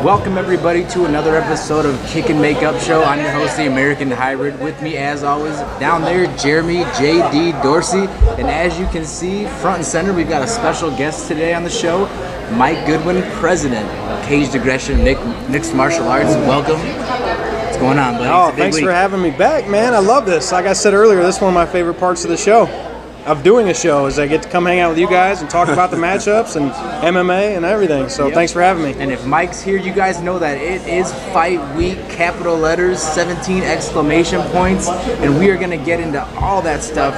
Welcome everybody to another episode of Kick and Make Up Show. I'm your host, the American Hybrid. With me, as always, down there, Jeremy J.D. Dorsey. And as you can see, front and center, we've got a special guest today on the show, Mike Goodwin, president of Caged Aggression Mixed Martial Arts. Welcome. What's going on, buddy? Oh, thanks for having me back, man. I love this. Like I said earlier, this is one of my favorite parts of the show. Of doing a show is I get to come hang out with you guys and talk about the matchups and MMA and everything. So Thanks for having me. And if Mike's here, you guys know that it is fight week, capital letters, 17 exclamation points, and we are going to get into all that stuff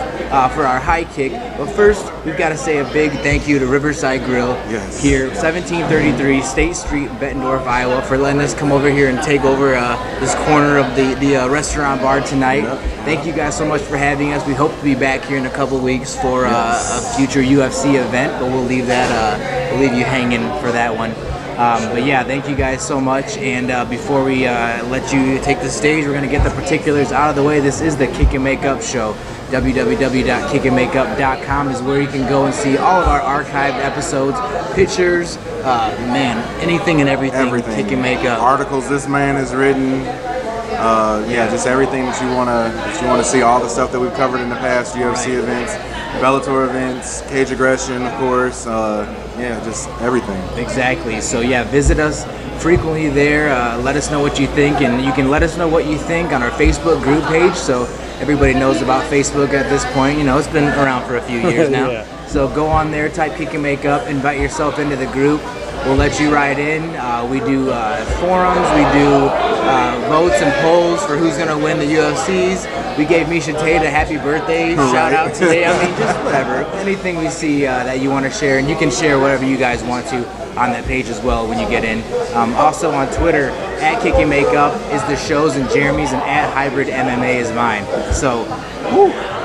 for our high kick. But first, we've got to say a big thank you to Riverside Grill here, 1733 State Street, Bettendorf, Iowa, for letting us come over here and take over this corner of the restaurant bar tonight. Thank you guys so much for having us. We hope to be back here in a couple weeks for a future UFC event, but we'll leave you hanging for that one. But yeah, thank you guys so much. And before we let you take the stage, we're gonna get the particulars out of the way. This is the Kick and Make Up Show. www.kickandmakeup.com is where you can go and see all of our archived episodes, pictures, man, anything and everything. Kick and Make Up. Articles this man has written. Just everything that you wanna see, all the stuff that we've covered in the past, UFC events, Bellator events, Caged Aggression, of course. Just everything. Exactly. So yeah, visit us frequently there. Let us know what you think, and you can let us know what you think on our Facebook group page. So everybody knows about Facebook at this point. You know, it's been around for a few years now. Yeah. So go on there, type Kick and Make Up, invite yourself into the group. We'll let you ride in. We do forums, we do votes and polls for who's going to win the UFCs. We gave Misha Tate a happy birthday shout out today. I mean, just whatever. Anything we see that you want to share, and you can share whatever you guys want to on that page as well when you get in. Also on Twitter, at Kick and Make Up is the show's and Jeremy's, and at Hybrid MMA is mine. So,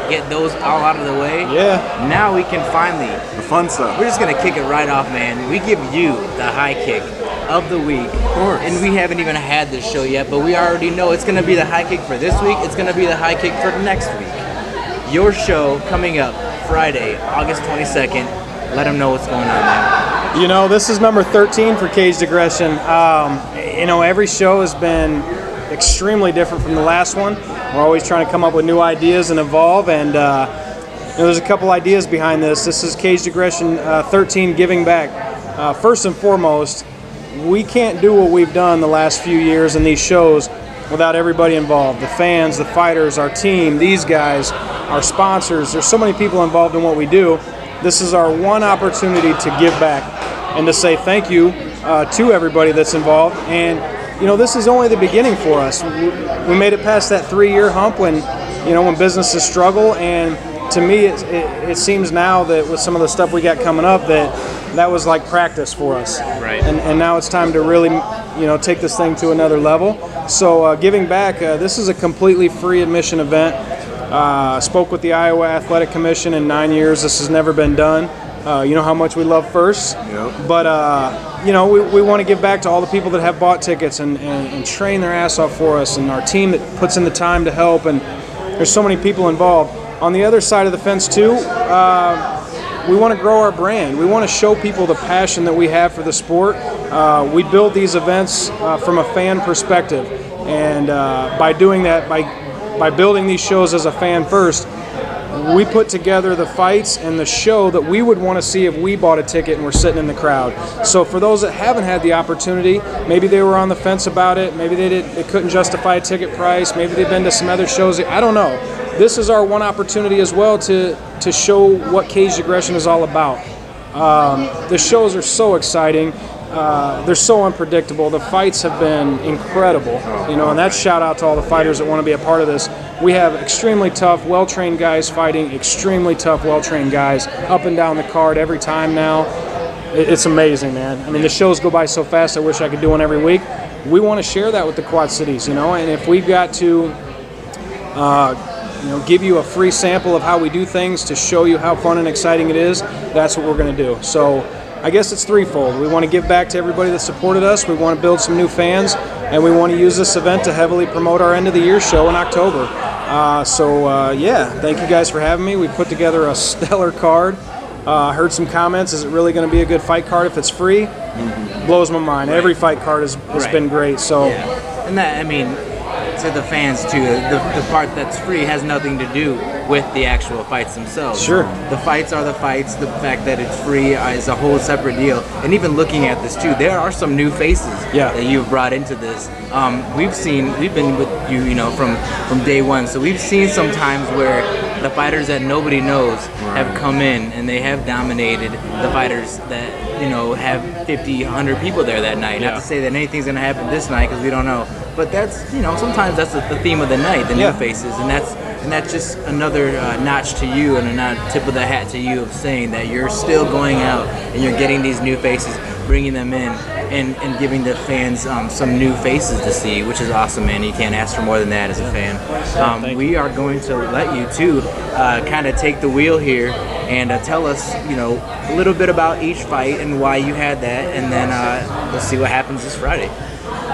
get those all out of the way. Yeah. Now we can finally, the fun stuff. We're just gonna kick it right off, man. We give you the high kick of the week. Of course. And we haven't even had this show yet, but we already know it's gonna be the high kick for this week. It's gonna be the high kick for next week. Your show coming up Friday, August 22nd. Let them know what's going on, man. You know, this is number 13 for Caged Aggression. Every show has been extremely different from the last one. We're always trying to come up with new ideas and evolve, and there's a couple ideas behind this. This is Caged Aggression 13, giving back. First and foremost, we can't do what we've done the last few years in these shows without everybody involved. The fans, the fighters, our team, these guys, our sponsors. There's so many people involved in what we do. This is our one opportunity to give back and to say thank you to everybody that's involved. And this is only the beginning for us. We made it past that 3-year hump when businesses struggle, and to me, it seems now that with some of the stuff we got coming up, that was like practice for us. Right. And now it's time to really, take this thing to another level. So giving back, this is a completely free admission event. Spoke with the Iowa Athletic Commission in 9 years. This has never been done. You know how much we love First, but we want to give back to all the people that have bought tickets and train their ass off for us, and our team that puts in the time to help, and there's so many people involved. On the other side of the fence too, we want to grow our brand. We want to show people the passion that we have for the sport. We build these events from a fan perspective, and by doing that, by building these shows as a fan first, we put together the fights and the show that we would want to see if we bought a ticket and were sitting in the crowd. So for those that haven't had the opportunity, maybe they were on the fence about it, maybe they couldn't justify a ticket price, maybe they've been to some other shows, I don't know. This is our one opportunity as well to show what Caged Aggression is all about. The shows are so exciting. They're so unpredictable. The fights have been incredible, and that's shout out to all the fighters that want to be a part of this. We have extremely tough, well-trained guys fighting extremely tough, well-trained guys up and down the card every time now. It's amazing, man. I mean, the shows go by so fast, I wish I could do one every week. We want to share that with the Quad Cities, and if we've got to give you a free sample of how we do things to show you how fun and exciting it is, that's what we're going to do. So I guess it's threefold. We want to give back to everybody that supported us, we want to build some new fans, and we want to use this event to heavily promote our end of the year show in October. Thank you guys for having me. We put together a stellar card. Heard some comments. Is it really going to be a good fight card if it's free? Blows my mind. Right. Every fight card has been great. So, yeah. And that, I mean, to the fans too, the part that's free has nothing to do with the actual fights themselves. Sure. The fights are the fights. The fact that it's free is a whole separate deal. And even looking at this too, there are some new faces that you've brought into this. We've been with you, from day one. So we've seen some times where the fighters that nobody knows have come in and they have dominated the fighters that have 50, 100 people there that night. Not to say that anything's gonna happen this night because we don't know. But that's sometimes that's the theme of the night, the new faces, and that's just another notch to you and a tip of the hat to you of saying that you're still going out and you're getting these new faces, bringing them in, and giving the fans some new faces to see, which is awesome, man. You can't ask for more than that as a fan. We are going to let you too kind of take the wheel here and tell us, a little bit about each fight and why you had that, and then we'll see what happens this Friday.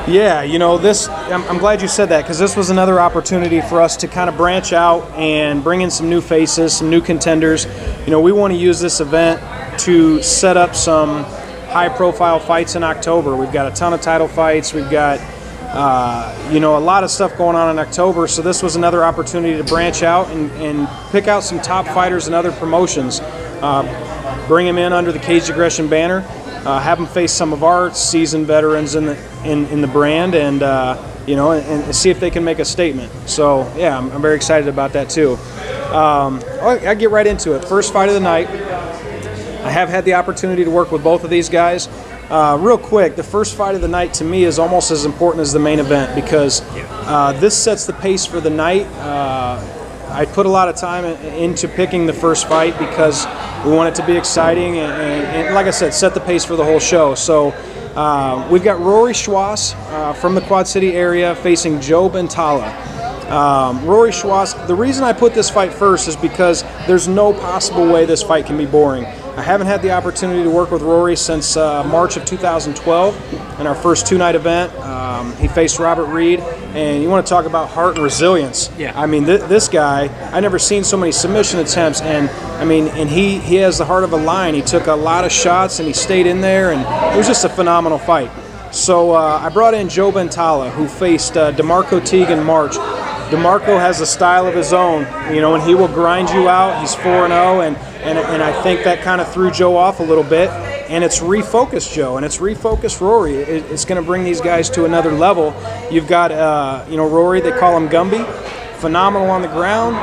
Yeah, I'm glad you said that because this was another opportunity for us to kind of branch out and bring in some new faces, some new contenders. We want to use this event to set up some high-profile fights in October. We've got a ton of title fights. We've got, a lot of stuff going on in October. So this was another opportunity to branch out and pick out some top fighters and other promotions. Bring them in under the Caged Aggression banner. Have them face some of our seasoned veterans in the brand, and and see if they can make a statement. So yeah, I'm very excited about that too. I get right into it. First fight of the night. I have had the opportunity to work with both of these guys. Real quick, the first fight of the night to me is almost as important as the main event because this sets the pace for the night. I put a lot of time into picking the first fight because we want it to be exciting and like I said, set the pace for the whole show. So we've got Rory Schwass from the Quad City area facing Joe Bentala. Rory Schwass, the reason I put this fight first is because there's no possible way this fight can be boring. I haven't had the opportunity to work with Rory since March of 2012 in our first two-night event. He faced Robert Reed, and you want to talk about heart and resilience. Yeah. I mean, this guy, I never seen so many submission attempts, and he has the heart of a lion. He took a lot of shots, and he stayed in there, and it was just a phenomenal fight. So I brought in Joe Bentala, who faced DeMarco Teague in March. DeMarco has a style of his own, and he will grind you out. He's 4-0, and I think that kind of threw Joe off a little bit. And it's refocused Joe, and it's refocused Rory. It's going to bring these guys to another level. You've got, Rory, they call him Gumby. Phenomenal on the ground,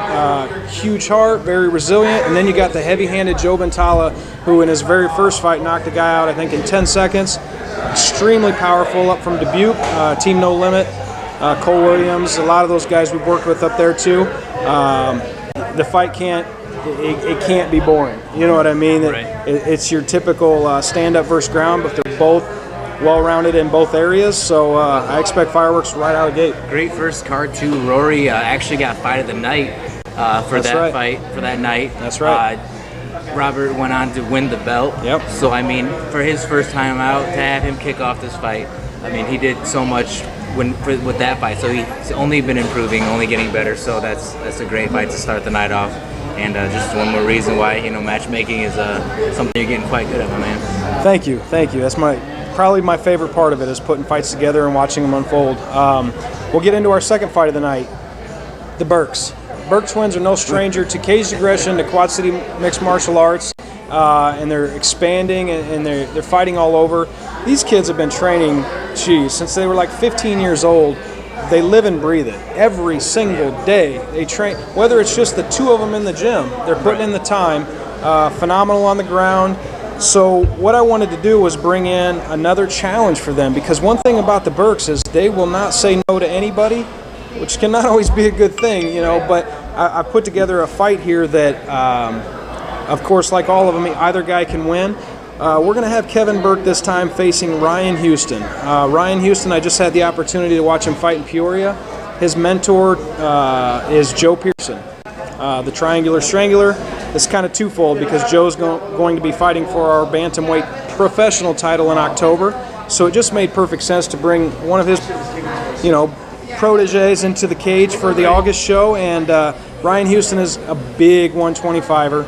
huge heart, very resilient. And then you got the heavy-handed Joe Bentala, who in his very first fight knocked a guy out, I think, in 10 seconds. Extremely powerful, up from Dubuque, Team No Limit. Cole Williams, a lot of those guys we've worked with up there too. The fight can't be boring. You know what I mean? Right. It's your typical stand-up versus ground, but they're both well-rounded in both areas. So I expect fireworks right out of the gate. Great first card too. Rory actually got fight of the night for that night. That's right. Robert went on to win the belt. Yep. So for his first time out, to have him kick off this fight, he did so much with that fight. So he's only been improving, only getting better. So that's a great fight to start the night off. And just one more reason why matchmaking is something you're getting quite good at, my man. Thank you. That's probably my favorite part of it is putting fights together and watching them unfold. We'll get into our second fight of the night, the Burks. Burke twins are no stranger to Caged Aggression, to Quad City Mixed Martial Arts, and they're expanding and they're fighting all over. These kids have been training, since they were like 15 years old. They live and breathe it every single day. They train, whether it's just the two of them in the gym, they're putting in the time. Phenomenal on the ground. So what I wanted to do was bring in another challenge for them, because one thing about the Burks is they will not say no to anybody, which can not always be a good thing, but I put together a fight here that, of course, like all of them, either guy can win. We're going to have Kevin Burke this time facing Ryan Houston. Ryan Houston, I just had the opportunity to watch him fight in Peoria. His mentor is Joe Pearson, the Triangular Strangler. It's kind of twofold because Joe's going to be fighting for our bantamweight professional title in October. So it just made perfect sense to bring one of his, proteges into the cage for the August show. And Ryan Houston is a big 125er.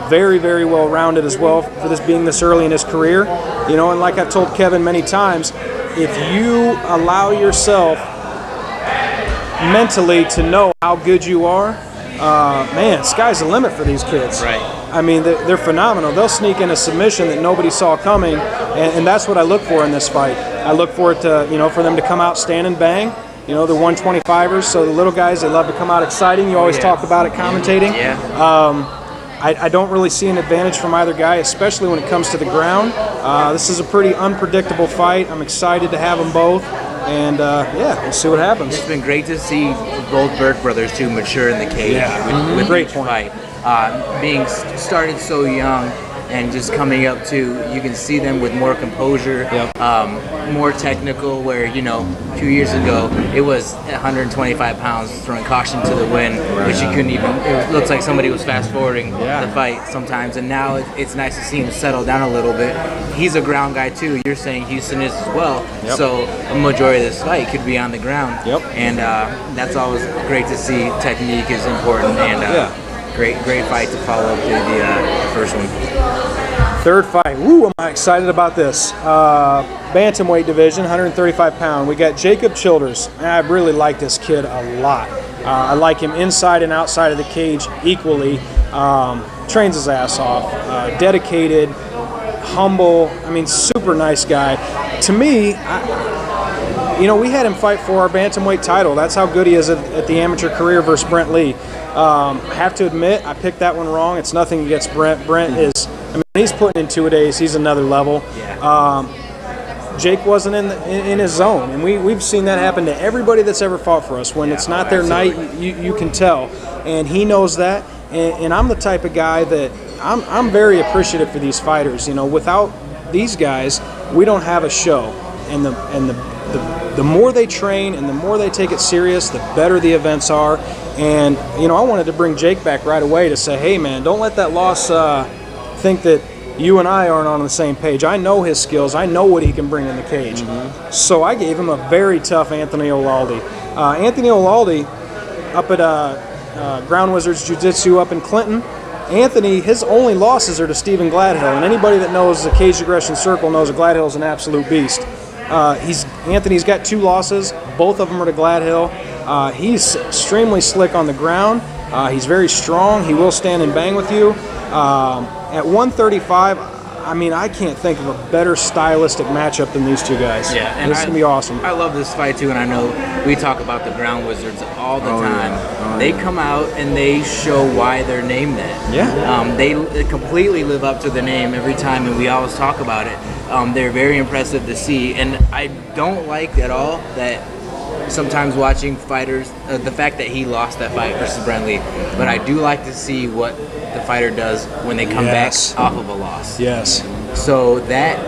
Very, very well-rounded as well for this being this early in his career. You know, and like I've told Kevin many times, if you allow yourself mentally to know how good you are, man, sky's the limit for these kids. Right. I mean, they're phenomenal. They'll sneak in a submission that nobody saw coming, and that's what I look for in this fight. I look for it to, you know, for them to come out, stand and bang. You know, they're 125ers, so the little guys, they love to come out exciting. You always talk about it commentating. Yeah. I don't really see an advantage from either guy, especially when it comes to the ground. This is a pretty unpredictable fight. I'm excited to have them both, and yeah, we'll see what happens. It's been great to see both Burke brothers too mature in the cage with Great each point. fight. Being started so young and just coming up to, you can see them with more composure, more technical, where, you know, 2 years ago it was 125 pounds throwing caution to the wind, which you couldn't even, it looks like somebody was fast forwarding the fight sometimes, and now it's nice to see him settle down a little bit. He's a ground guy too. You're saying Houston is as well, so a majority of this fight could be on the ground, and that's always great to see. Technique is important, and great fight to follow up to the first one. Third fight. Woo, am I excited about this. Bantamweight division, 135 pound. We got Jacob Childers. I really like this kid a lot. I like him inside and outside of the cage equally. Trains his ass off. Dedicated, humble. I mean, super nice guy. To me, you know, we had him fight for our bantamweight title. That's how good he is at the amateur career versus Brent Lee. I have to admit, I picked that one wrong. It's nothing against Brent. Brent is, I mean, he's putting in 2-a-days. He's another level. Jake wasn't in his zone, and we've seen that happen to everybody that's ever fought for us. When it's not their night, you can tell, and he knows that. And I'm the type of guy that I'm very appreciative for these fighters. You know, without these guys, we don't have a show. And the more they train and the more they take it serious, the better the events are. And, you know, I wanted to bring Jake back right away to say, hey, man, don't let that loss think that you and I aren't on the same page. I know his skills. I know what he can bring in the cage. So I gave him a very tough Anthony Olalde. Anthony Olalde up at Ground Wizards Jiu-Jitsu up in Clinton. Anthony, his only losses are to Stephen Gladhill. And anybody that knows the Caged Aggression Circle knows that Gladhill's an absolute beast. Anthony's got 2 losses. Both of them are to Gladhill. He's extremely slick on the ground. He's very strong. He will stand and bang with you. At 135, I mean, I can't think of a better stylistic matchup than these two guys. Yeah, and this is going to be awesome. I love this fight too, and I know we talk about the Ground Wizards all the time. They come out and they show why they're named that. They completely live up to the name every time, and we always talk about it. They're very impressive to see, and I don't like at all that sometimes watching fighters, the fact that he lost that fight versus Brent Lee, but I do like to see what the fighter does when they come back off of a loss. So that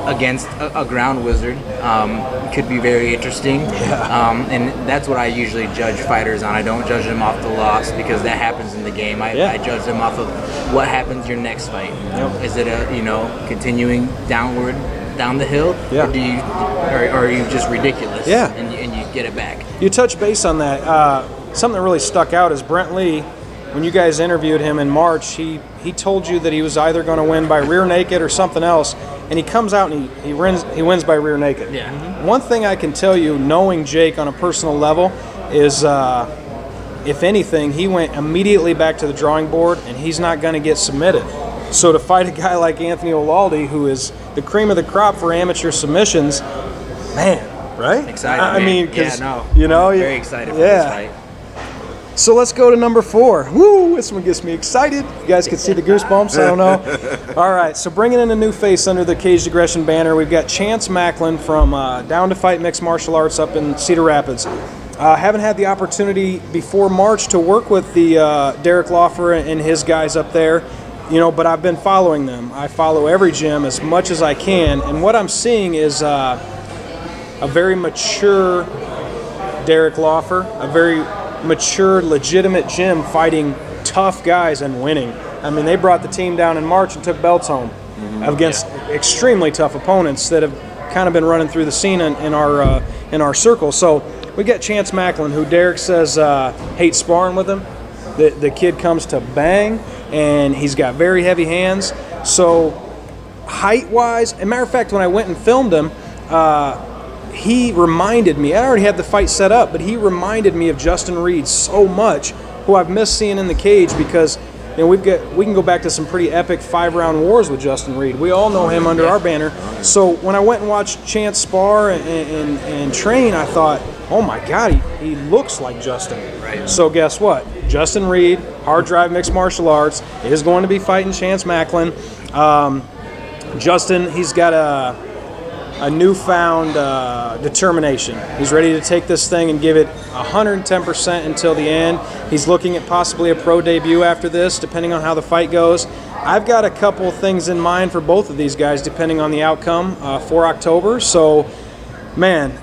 against a ground wizard could be very interesting, and that's what I usually judge fighters on. I don't judge them off the loss, because that happens in the game. I judge them off of what happens your next fight. Is it a, you know, continuing downward down the hill, or do you, or are you just ridiculous and you get it back? You touch base on that. Something that really stuck out is Brent Lee. When you guys interviewed him in March, he told you that he was either going to win by rear naked or something else, and he comes out and he wins by rear naked. One thing I can tell you, knowing Jake on a personal level, is if anything, he went immediately back to the drawing board, and he's not going to get submitted. So to fight a guy like Anthony Olalde, who is the cream of the crop for amateur submissions, man, right? Excited. I mean, because you know, I'm very excited for this fight. So let's go to number 4. Woo, this one gets me excited. You guys can see the goosebumps, I don't know. All right, so bringing in a new face under the Caged Aggression banner, we've got Chance Macklin from Down to Fight Mixed Martial Arts up in Cedar Rapids. Haven't had the opportunity before March to work with the Derek Lawfer and his guys up there, you know, but I've been following them. I follow every gym as much as I can, and what I'm seeing is a very mature Derek Lawfer, a very mature, legitimate gym fighting tough guys and winning. I mean, they brought the team down in March and took belts home against extremely tough opponents that have kind of been running through the scene in our circle. So we got Chance Macklin, who Derek says hates sparring with him. The kid comes to bang. and he's got very heavy hands. So height-wise, as a matter of fact, when I went and filmed him, he reminded me, I already had the fight set up, but he reminded me of Justin Reed so much, who I've missed seeing in the cage, because you know, we can go back to some pretty epic 5-round wars with Justin Reed. We all know him under our banner. So when I went and watched Chance spar and train, I thought, oh my God, he looks like Justin. Right. So guess what? Justin Reed, Hard Drive Mixed Martial Arts, is going to be fighting Chance Macklin. Justin, he's got a newfound determination. He's ready to take this thing and give it 110% until the end. He's looking at possibly a pro debut after this, depending on how the fight goes. I've got a couple things in mind for both of these guys, depending on the outcome for October. So, man,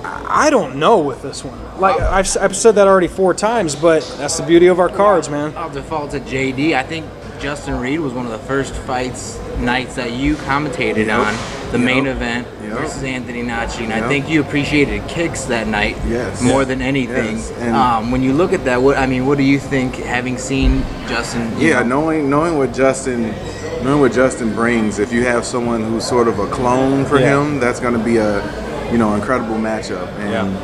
I don't know with this one. Like I've said that already 4 times, but that's the beauty of our cards, man. I'll default to JD. I think Justin Reed was one of the first nights that you commentated on, the main event versus Anthony Nachi, and I think you appreciated kicks that night more than anything. Yes. When you look at that, what do you think, having seen Justin? Knowing what Justin brings, if you have someone who's sort of a clone for him, that's going to be a incredible matchup. And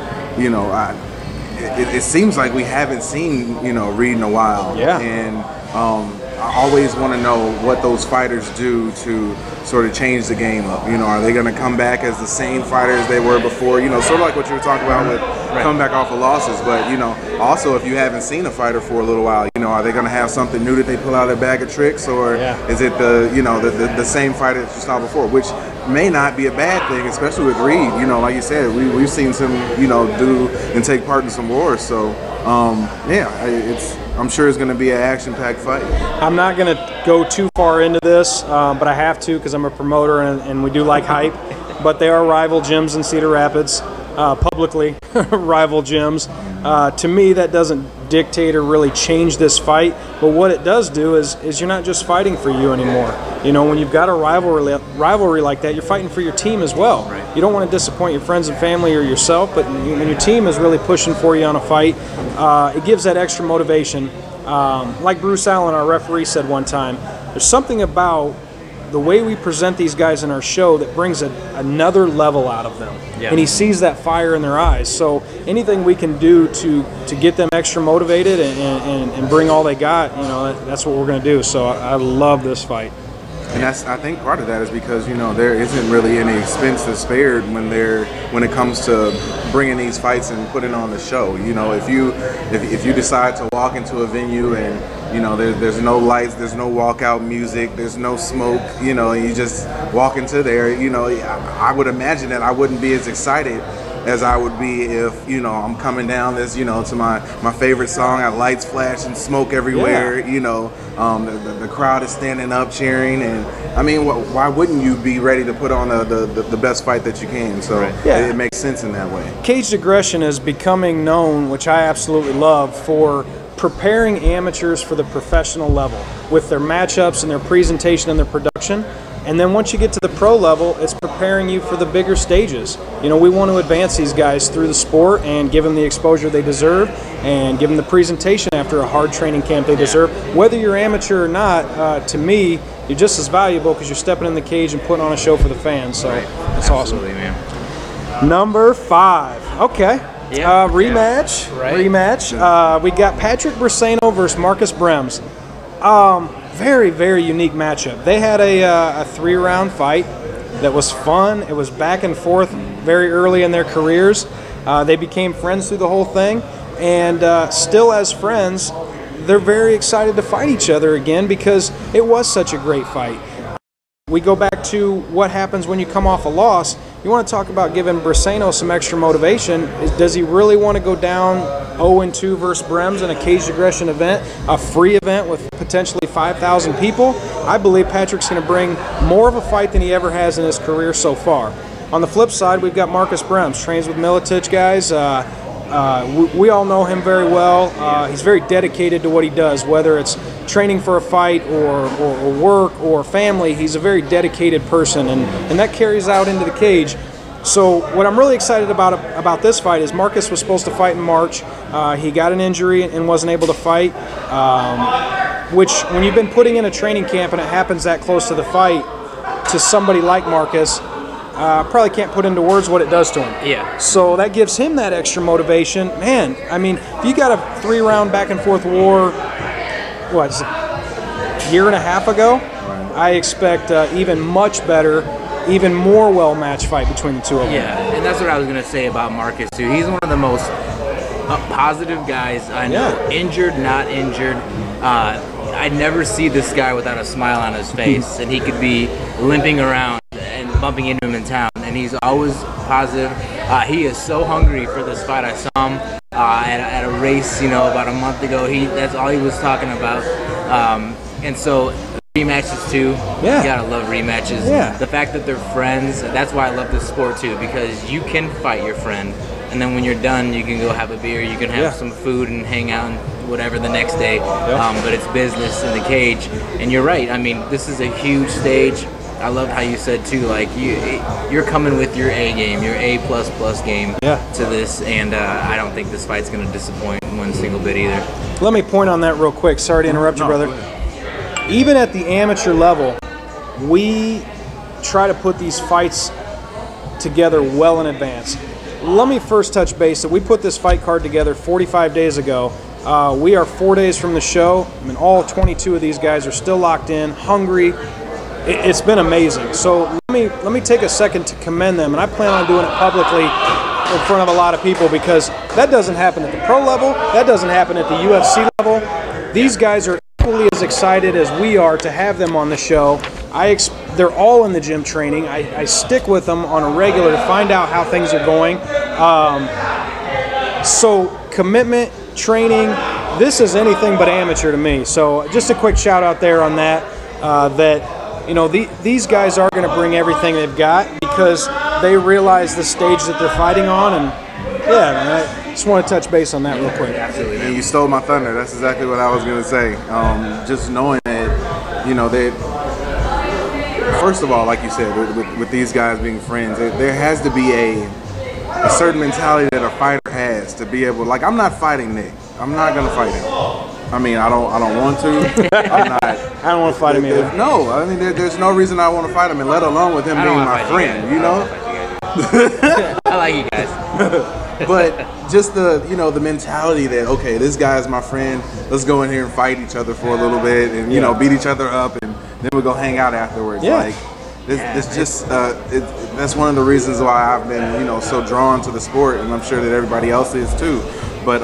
it seems like we haven't seen Reed in a while. Yeah. And I always want to know what those fighters do to sort of change the game up. Are they going to come back as the same fighters they were before? Sort of like what you were talking about with coming back off of losses. But, also if you haven't seen a fighter for a little while, are they going to have something new that they pull out of their bag of tricks? Or is it the same fighter that you saw before, which may not be a bad thing, especially with Reed. Like you said, we've seen some, do and take part in some wars. So, I'm sure it's going to be an action-packed fight. I'm not going to go too far into this, but I have to because I'm a promoter and we do like hype. But they are rival gyms in Cedar Rapids, publicly rival gyms. To me, that doesn't dictate or really change this fight. But what it does do is you're not just fighting for you anymore. When you've got a rivalry like that, you're fighting for your team as well. Right. You don't want to disappoint your friends and family or yourself, but when your team is really pushing for you on a fight, it gives that extra motivation. Like Bruce Allen, our referee, said one time, there's something about the way we present these guys in our show that brings another level out of them. Yeah. And he sees that fire in their eyes. So anything we can do to get them extra motivated and bring all they got, that's what we're going to do. So I love this fight. And I think part of that is because there isn't really any expense that's spared when it comes to bringing these fights and putting on the show. If you decide to walk into a venue and there's no lights, there's no walkout music, there's no smoke, and you just walk into there, I would imagine that I wouldn't be as excited as I would be if I'm coming down this to my favorite song, lights flash and smoke everywhere. The crowd is standing up cheering, and I mean, why wouldn't you be ready to put on the best fight that you can? So it makes sense in that way. Caged Aggression is becoming known, which I absolutely love, for preparing amateurs for the professional level with their matchups and their presentation and their production. And then once you get to the pro level, it's preparing you for the bigger stages. We want to advance these guys through the sport and give them the exposure they deserve and give them the presentation after a hard training camp they deserve. Whether you're amateur or not, to me, you're just as valuable because you're stepping in the cage and putting on a show for the fans. So that's awesome. Man. Number 5. Okay. Rematch. Rematch. We got Patrick Briseno versus Marcus Brems. Very, very unique matchup. They had a 3-round fight that was fun. It was back and forth very early in their careers. They became friends through the whole thing, and still as friends, they're very excited to fight each other again because it was such a great fight. We go back to what happens when you come off a loss. You want to talk about giving Briseno some extra motivation. Does he really want to go down 0-2 versus Brems in a Caged Aggression event, a free event with potentially 5,000 people? I believe Patrick's going to bring more of a fight than he ever has in his career so far. On the flip side, we've got Marcus Brems, trains with Militich guys. We all know him very well. He's very dedicated to what he does, whether it's training for a fight or work or family. He's a very dedicated person, and that carries out into the cage. So what I'm really excited about this fight is Marcus was supposed to fight in March. He got an injury and wasn't able to fight. which when you've been putting in a training camp and it happens that close to the fight to somebody like Marcus, probably can't put into words what it does to him. Yeah. So that gives him that extra motivation. Man, I mean, if you got a 3-round back-and-forth war, what, a year and a half ago, I expect even much better, even more well-matched fight between the two of them. Yeah, and that's what I was going to say about Marcus, too. He's one of the most positive guys I know. Yeah. Injured, not injured. I never see this guy without a smile on his face, and he could be limping around and bumping into him in town, and he's always positive. He is so hungry for this fight. I saw him at a race, about a month ago. That's all he was talking about. And so rematches too. Yeah. You gotta love rematches. Yeah. The fact that they're friends, that's why I love this sport too, because you can fight your friend, and then when you're done, you can go have a beer, you can have some food and hang out and whatever the next day. But it's business in the cage. And you're right. I mean, this is a huge stage. I loved how you said too, like you're coming with your A game, your A++ game to this, and I don't think this fight's gonna disappoint one single bit either. Let me point on that real quick. Sorry to interrupt you, brother. Even at the amateur level, we try to put these fights together well in advance. Let me first touch base that we put this fight card together 45 days ago. We are 4 days from the show. I mean, all 22 of these guys are still locked in, hungry. It's been amazing. So let me take a second to commend them, and I plan on doing it publicly in front of a lot of people, because that doesn't happen at the pro level. That doesn't happen at the UFC level. These guys are equally as excited as we are to have them on the show. They're all in the gym training. I stick with them on a regular to find out how things are going. So commitment, training, this is anything but amateur to me. So just a quick shout out there on that, these guys are going to bring everything they've got because they realize the stage that they're fighting on. And yeah, man, I just want to touch base on that real quick. Absolutely. And you stole my thunder. That's exactly what I was going to say. Just knowing that, they, first of all, like you said, with these guys being friends, there has to be a certain mentality that a fighter has to be able, like, I'm not fighting Nick. I'm not going to fight him. I mean, I don't want to. I don't want to fight him either. No, I mean, there's no reason I want to fight him, and let alone with him being my friend, I like you guys. But just the mentality that, okay, this guy's my friend, let's go in here and fight each other for a little bit and beat each other up, and then we'll go hang out afterwards. Like that's one of the reasons why I've been so drawn to the sport, and I'm sure that everybody else is too. But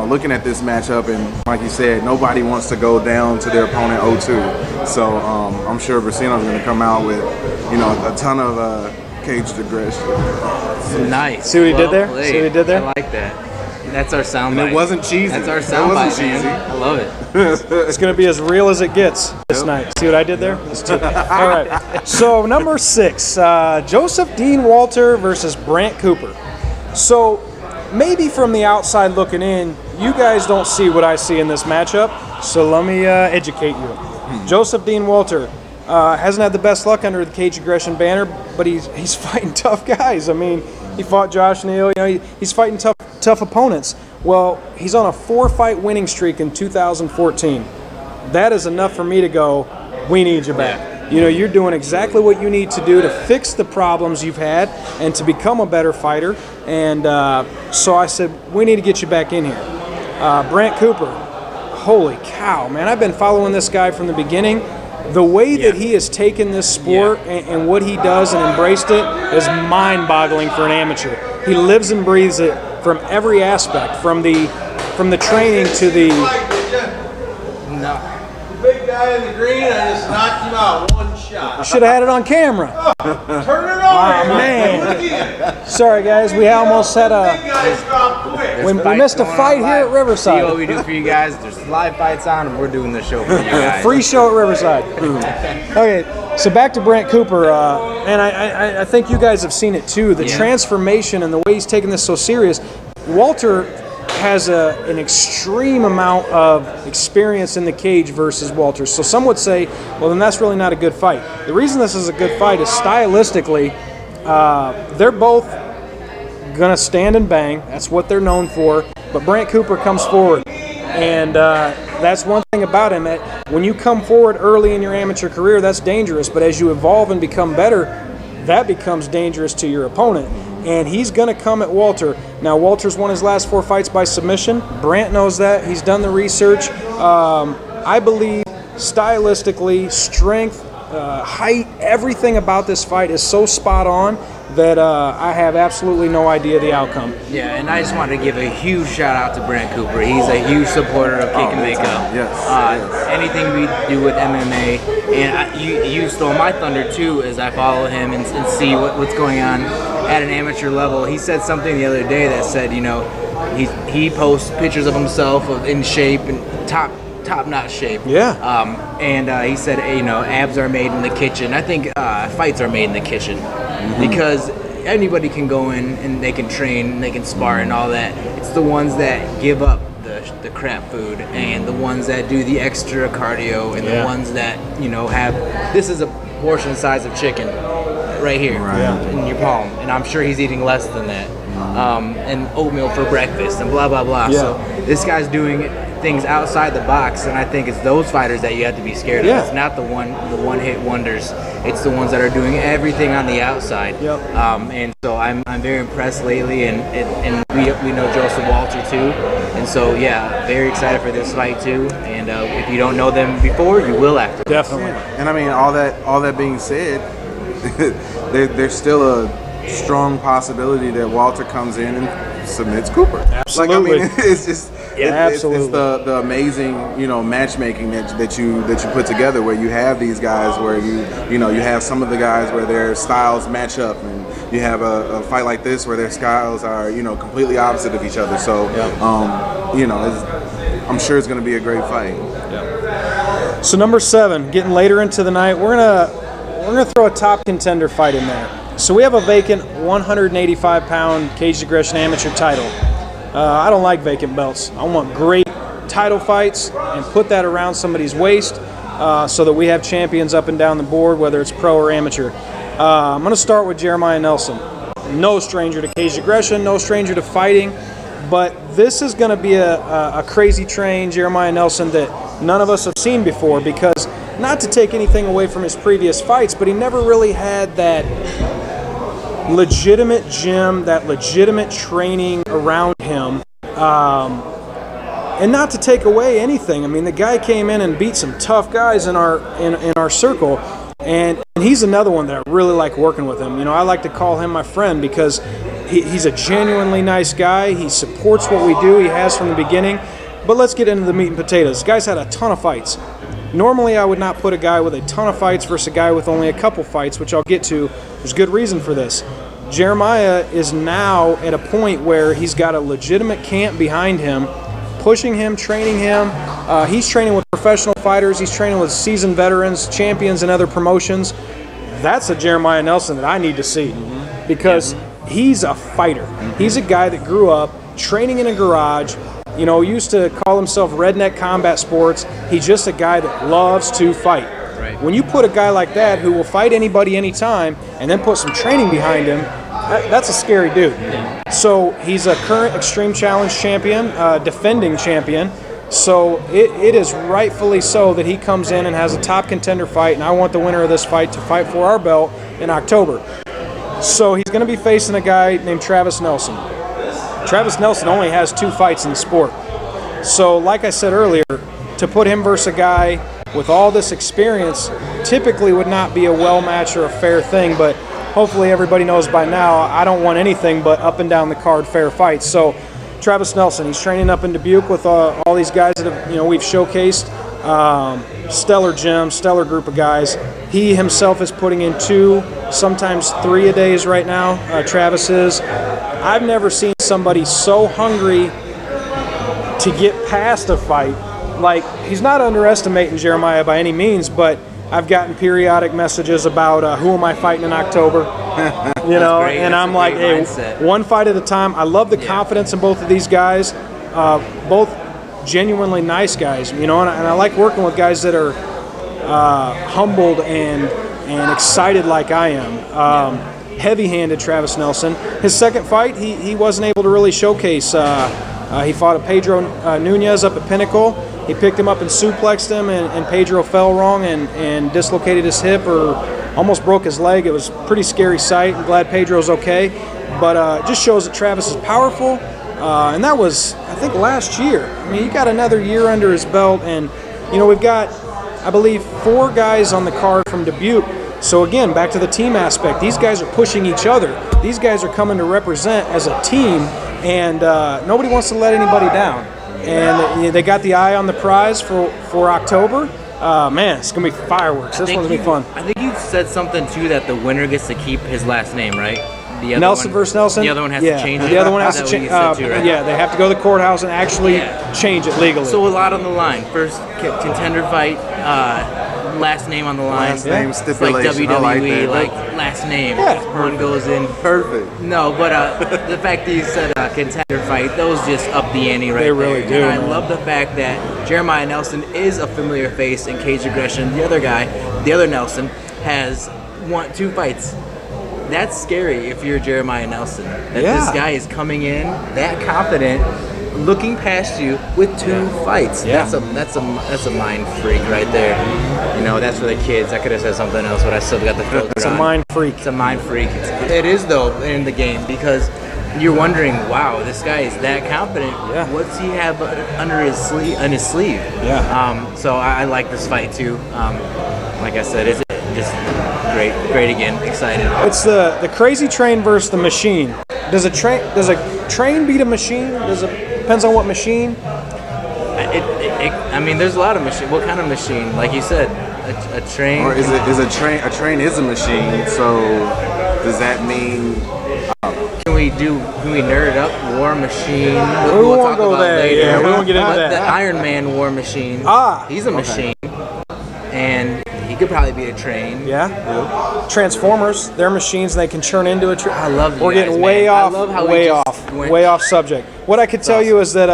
looking at this matchup, and like you said, nobody wants to go down to their opponent 0-2. So I'm sure Brasino's going to come out with a ton of caged aggression. Nice. See what he did there? Played. See what he did there? I like that. That's our sound bite. It wasn't cheesy. That's our sound bite, cheesy. I love it. It's going to be as real as it gets this night. See what I did there? All right. So number 6, Joseph Dean Walter versus Brant Cooper. So maybe from the outside looking in, you guys don't see what I see in this matchup. So let me educate you. Joseph Dean Walter hasn't had the best luck under the Caged Aggression banner, but he's fighting tough guys. I mean, he fought Josh Neal. He's fighting tough opponents. Well, he's on a 4-fight winning streak in 2014. That is enough for me to go, we need you back. You're doing exactly what you need to do to fix the problems you've had and to become a better fighter. And so I said, we need to get you back in here. Brant Cooper, holy cow, man. I've been following this guy from the beginning. The way that he has taken this sport and what he does and embraced it is mind-boggling for an amateur. He lives and breathes it from every aspect, from the training to the... No. The big guy in the green, I just knocked him out one shot. Should have had it on camera. Turn it over. Oh, man. Sorry, guys. We almost had Big guys drop quick. we missed a fight here at Riverside. See what we do for you guys. There's live fights on, and we're doing the show for you guys. Free show at Riverside. Okay, so back to Brant Cooper, and I think you guys have seen it too. The transformation and the way he's taking this so serious. Walter has an extreme amount of experience in the cage versus Walter. So some would say, well, then that's really not a good fight. The reason this is a good fight is stylistically, they're both going to stand and bang. That's what they're known for. But Brant Cooper comes forward. And that's one thing about him. when you come forward early in your amateur career, that's dangerous. But as you evolve and become better, that becomes dangerous to your opponent. And he's going to come at Walter. Now, Walter's won his last 4 fights by submission. Brant knows that. He's done the research. I believe stylistically, strength, height, everything about this fight is so spot on that I have absolutely no idea the outcome. Yeah, and I just want to give a huge shout out to Brant Cooper. He's a huge supporter of Kick and Make Up. Yes. Anything we do with MMA, and you stole my thunder too, as I follow him and see what's going on at an amateur level. He said something the other day that said, you know, he posts pictures of himself in shape and top-notch shape. Yeah. And he said, you know, abs are made in the kitchen. I think fights are made in the kitchen because anybody can go in and they can train and they can spar and all that. It's the ones that give up the crap food and the ones that do the extra cardio and the ones that, you know, have, this is a portion size of chicken right here in your palm, and I'm sure he's eating less than that. And oatmeal for breakfast and blah blah blah. So this guy's doing things outside the box, and I think it's those fighters that you have to be scared of. It's not the one hit wonders. It's the ones that are doing everything on the outside. And so I'm very impressed lately, and we know Joseph Walter too, and so yeah, very excited for this fight too. And if you don't know them before, you will after. Definitely. And I mean, all that being said, there's still a strong possibility that Walter comes in and submits Cooper. Absolutely. Like, I mean, it's just it's the amazing, you know, matchmaking that you put together, where you have these guys where you have some of the guys where their styles match up, and you have a fight like this where their styles are, you know, completely opposite of each other. So you know, I'm sure it's going to be a great fight. So number 7, getting later into the night, we're gonna throw a top contender fight in there. So we have a vacant 185-pound Caged Aggression amateur title. I don't like vacant belts. I want great title fights and put that around somebody's waist so that we have champions up and down the board, whether it's pro or amateur. I'm going to start with Jeremiah Nelson. No stranger to Caged Aggression, no stranger to fighting, but this is going to be a crazy train Jeremiah Nelson that none of us have seen before, because not to take anything away from his previous fights, but he never really had that legitimate gym, that legitimate training around him, and not to take away anything. I mean, the guy came in and beat some tough guys in our circle, and he's another one that I really like working with him. You know, I like to call him my friend because he's a genuinely nice guy. He supports what we do. He has from the beginning. But let's get into the meat and potatoes. This guy's had a ton of fights. Normally, I would not put a guy with a ton of fights versus a guy with only a couple fights, which I'll get to. There's good reason for this. Jeremiah is now at a point where he's got a legitimate camp behind him, pushing him, training him. He's training with professional fighters. He's training with seasoned veterans, champions, and other promotions. That's a Jeremiah Nelson that I need to see because he's a fighter. He's a guy that grew up training in a garage, you know, used to call himself Redneck Combat Sports. He's just a guy that loves to fight. Right. When you put a guy like that who will fight anybody anytime and then put some training behind him, that's a scary dude. Yeah. So he's a current Extreme Challenge champion, defending champion. So it is rightfully so that he comes in and has a top contender fight, and I want the winner of this fight to fight for our belt in October. So he's going to be facing a guy named Travis Nelson. Travis Nelson only has 2 fights in the sport. So like I said earlier, to put him versus a guy with all this experience typically would not be a well match or a fair thing, but hopefully everybody knows by now I don't want anything but up and down the card fair fights. So Travis Nelson, he's training up in Dubuque with all these guys that have, you know, we've showcased. Stellar gym, stellar group of guys. He himself is putting in 2, sometimes 3 a days right now. Travis is. I've never seen somebody so hungry to get past a fight. Like, he's not underestimating Jeremiah by any means, but I've gotten periodic messages about who am I fighting in October, you know, and I'm like, hey, mindset. One fight at a time. I love the confidence in both of these guys, both genuinely nice guys, you know, and I like working with guys that are humbled and excited like I am. Heavy-handed Travis Nelson. His second fight, he wasn't able to really showcase He fought a Pedro Nunez up at Pinnacle. He picked him up and suplexed him, and Pedro fell wrong and dislocated his hip or almost broke his leg. It was a pretty scary sight. I'm glad Pedro's okay. But it just shows that Travis is powerful. And that was, I think, last year. I mean, he got another year under his belt. And, you know, we've got, I believe, 4 guys on the card from Dubuque. So, again, back to the team aspect. These guys are pushing each other. These guys are coming to represent as a team. And nobody wants to let anybody down. And they got the eye on the prize for October. Man, it's going to be fireworks. This one's going to be fun. I think you said something, too, that the winner gets to keep his last name, right? The other Nelson versus Nelson? The other one has to change it? The other one has to change. Right? Yeah, they have to go to the courthouse and actually change it legally. So a lot on the line. First contender fight, last name on the line. Last name stipulation. Like WWE, like last name. Yeah. One goes in. Perfect. No, but the fact that you said contender fight, those just up the ante right there. They really do. And I love the fact that Jeremiah Nelson is a familiar face in Caged Aggression. The other guy, the other Nelson, has 2 fights. That's scary if you're Jeremiah Nelson. That this guy is coming in that confident, looking past you with 2 fights. Yeah. That's a mind freak right there. You know, that's for the kids. I could have said something else, but I still got the filter It's on. a mind freak. It's a mind freak. It is though in the game because you're wondering, wow, this guy is that confident. Yeah. What's he have under his sleeve? Yeah. So I like this fight too. Like I said, it's just great again. Excited. It's the crazy train versus the machine. Does a train beat a machine? Depends on what machine. I mean, there's a lot of machine. What kind of machine? Like you said, a train. Or is a train is a machine? So does that mean? Can we nerd up War Machine? We won't go there. Later. Yeah, we won't get into that. The Iron Man War Machine. He's a machine, and he could probably be a train. Yeah. Transformers, they're machines and they can turn into a train. I love you We're getting guys, way man. off, I love how way off subject. What I could tell you is that,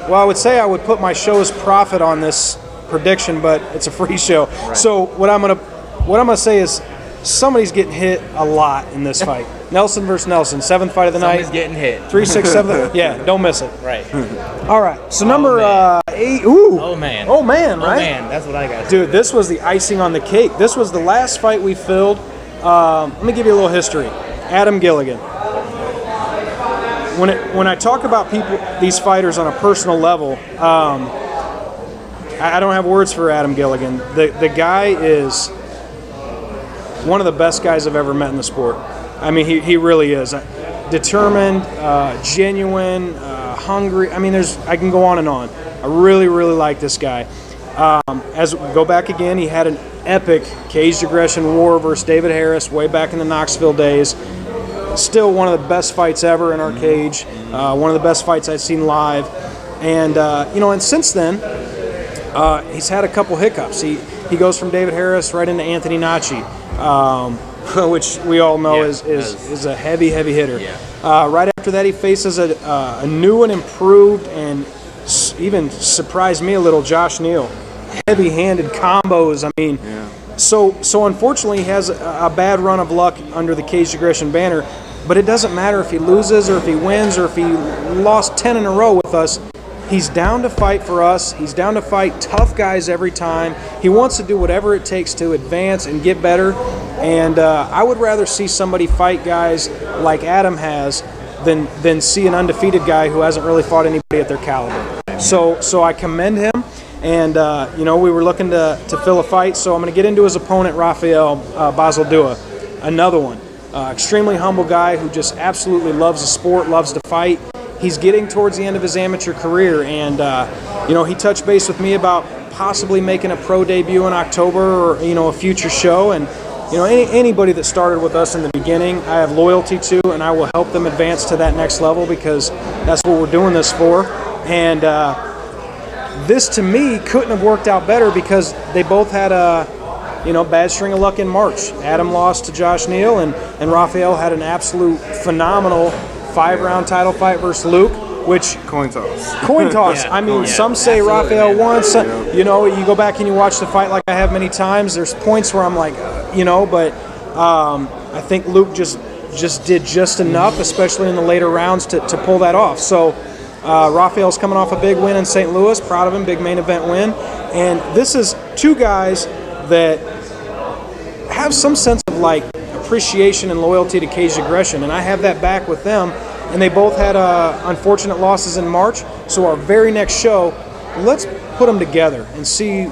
well, I would say I would put my show's profit on this prediction, but it's a free show. Right. So what I'm gonna say is somebody's getting hit a lot in this fight. Nelson versus Nelson, 7th fight of the night. Somebody's getting hit. 3, 6, 7. Yeah, don't miss it. Right. All right. So number 8. Ooh. Oh man. Oh man. Right. Oh man. That's what I got. Dude, this was the icing on the cake. This was the last fight we filled. Let me give you a little history. Adam Gilligan. When I talk about these fighters on a personal level, I don't have words for Adam Gilligan. The guy is one of the best guys I've ever met in the sport. I mean, he really is. Determined, genuine, hungry. I mean, I can go on and on. I really like this guy. As we go back again, he had an epic Caged Aggression war versus David Harris way back in the Knoxville days. Still one of the best fights ever in our cage. One of the best fights I've seen live. And, and since then, he's had a couple hiccups. He goes from David Harris right into Anthony Nachi, which we all know is a heavy hitter. Yeah. Right after that, he faces a new and improved and even surprised me a little, Josh Neal. Heavy-handed combos. I mean, so unfortunately, he has a bad run of luck under the Caged Aggression banner. But it doesn't matter if he loses or if he wins or if he lost 10 in a row with us. He's down to fight for us. He's down to fight tough guys every time. He wants to do whatever it takes to advance and get better. And I would rather see somebody fight guys like Adam has than see an undefeated guy who hasn't really fought anybody at their caliber. So I commend him. And, we were looking to fill a fight. So I'm going to get into his opponent, Rafael Bazaldua, another one. Extremely humble guy who just absolutely loves the sport, loves to fight. He's getting towards the end of his amateur career, and he touched base with me about possibly making a pro debut in October or a future show. And anybody that started with us in the beginning, I have loyalty to, and I will help them advance to that next level because that's what we're doing this for. And this to me couldn't have worked out better because they both had a bad string of luck in March. Adam lost to Josh Neal, and Rafael had an absolute phenomenal 5-round title fight versus Luke, which coin toss. I mean, some say Rafael won. Some, you go back and you watch the fight like I have many times. There's points where I'm like, but I think Luke just just did just enough, especially in the later rounds, to pull that off. So Rafael's coming off a big win in St. Louis. Proud of him, big main event win. And this is two guys that have some sense of like appreciation and loyalty to Caged Aggression, and I have that back with them. And they both had unfortunate losses in March. So our very next show, let's put them together and see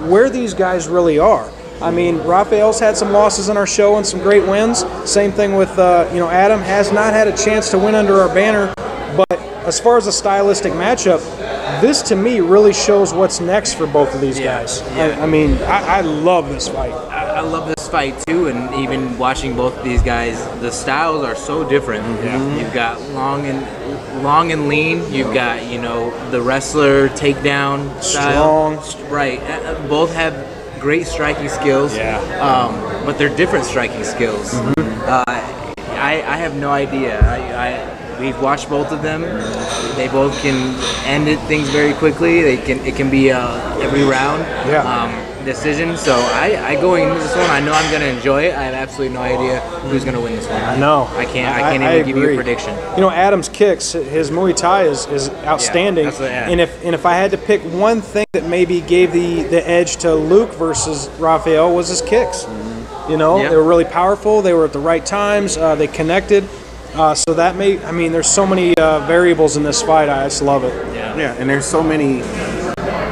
where these guys really are. I mean, Rafael's had some losses in our show and some great wins. Same thing with, Adam has not had a chance to win under our banner. But as far as a stylistic matchup, this to me really shows what's next for both of these guys. Yeah. I love this fight. I love this fight too, and even watching both of these guys, the styles are so different. Yeah. You've got long and lean. You've got the wrestler takedown style. Strong. Right. Both have great striking skills. Yeah. But they're different striking skills. I have no idea. We've watched both of them. They both can end things very quickly. It can be every round decision. So I go into this one. I know I'm going to enjoy it. I have absolutely no idea who's going to win this one. I know. I can't even give you a prediction. Adam's kicks, his Muay Thai is outstanding. And if I had to pick one thing that maybe gave the edge to Luke versus Rafael was his kicks. They were really powerful. They were at the right times. They connected. So that there's so many variables in this fight. I just love it. Yeah, and there's so many,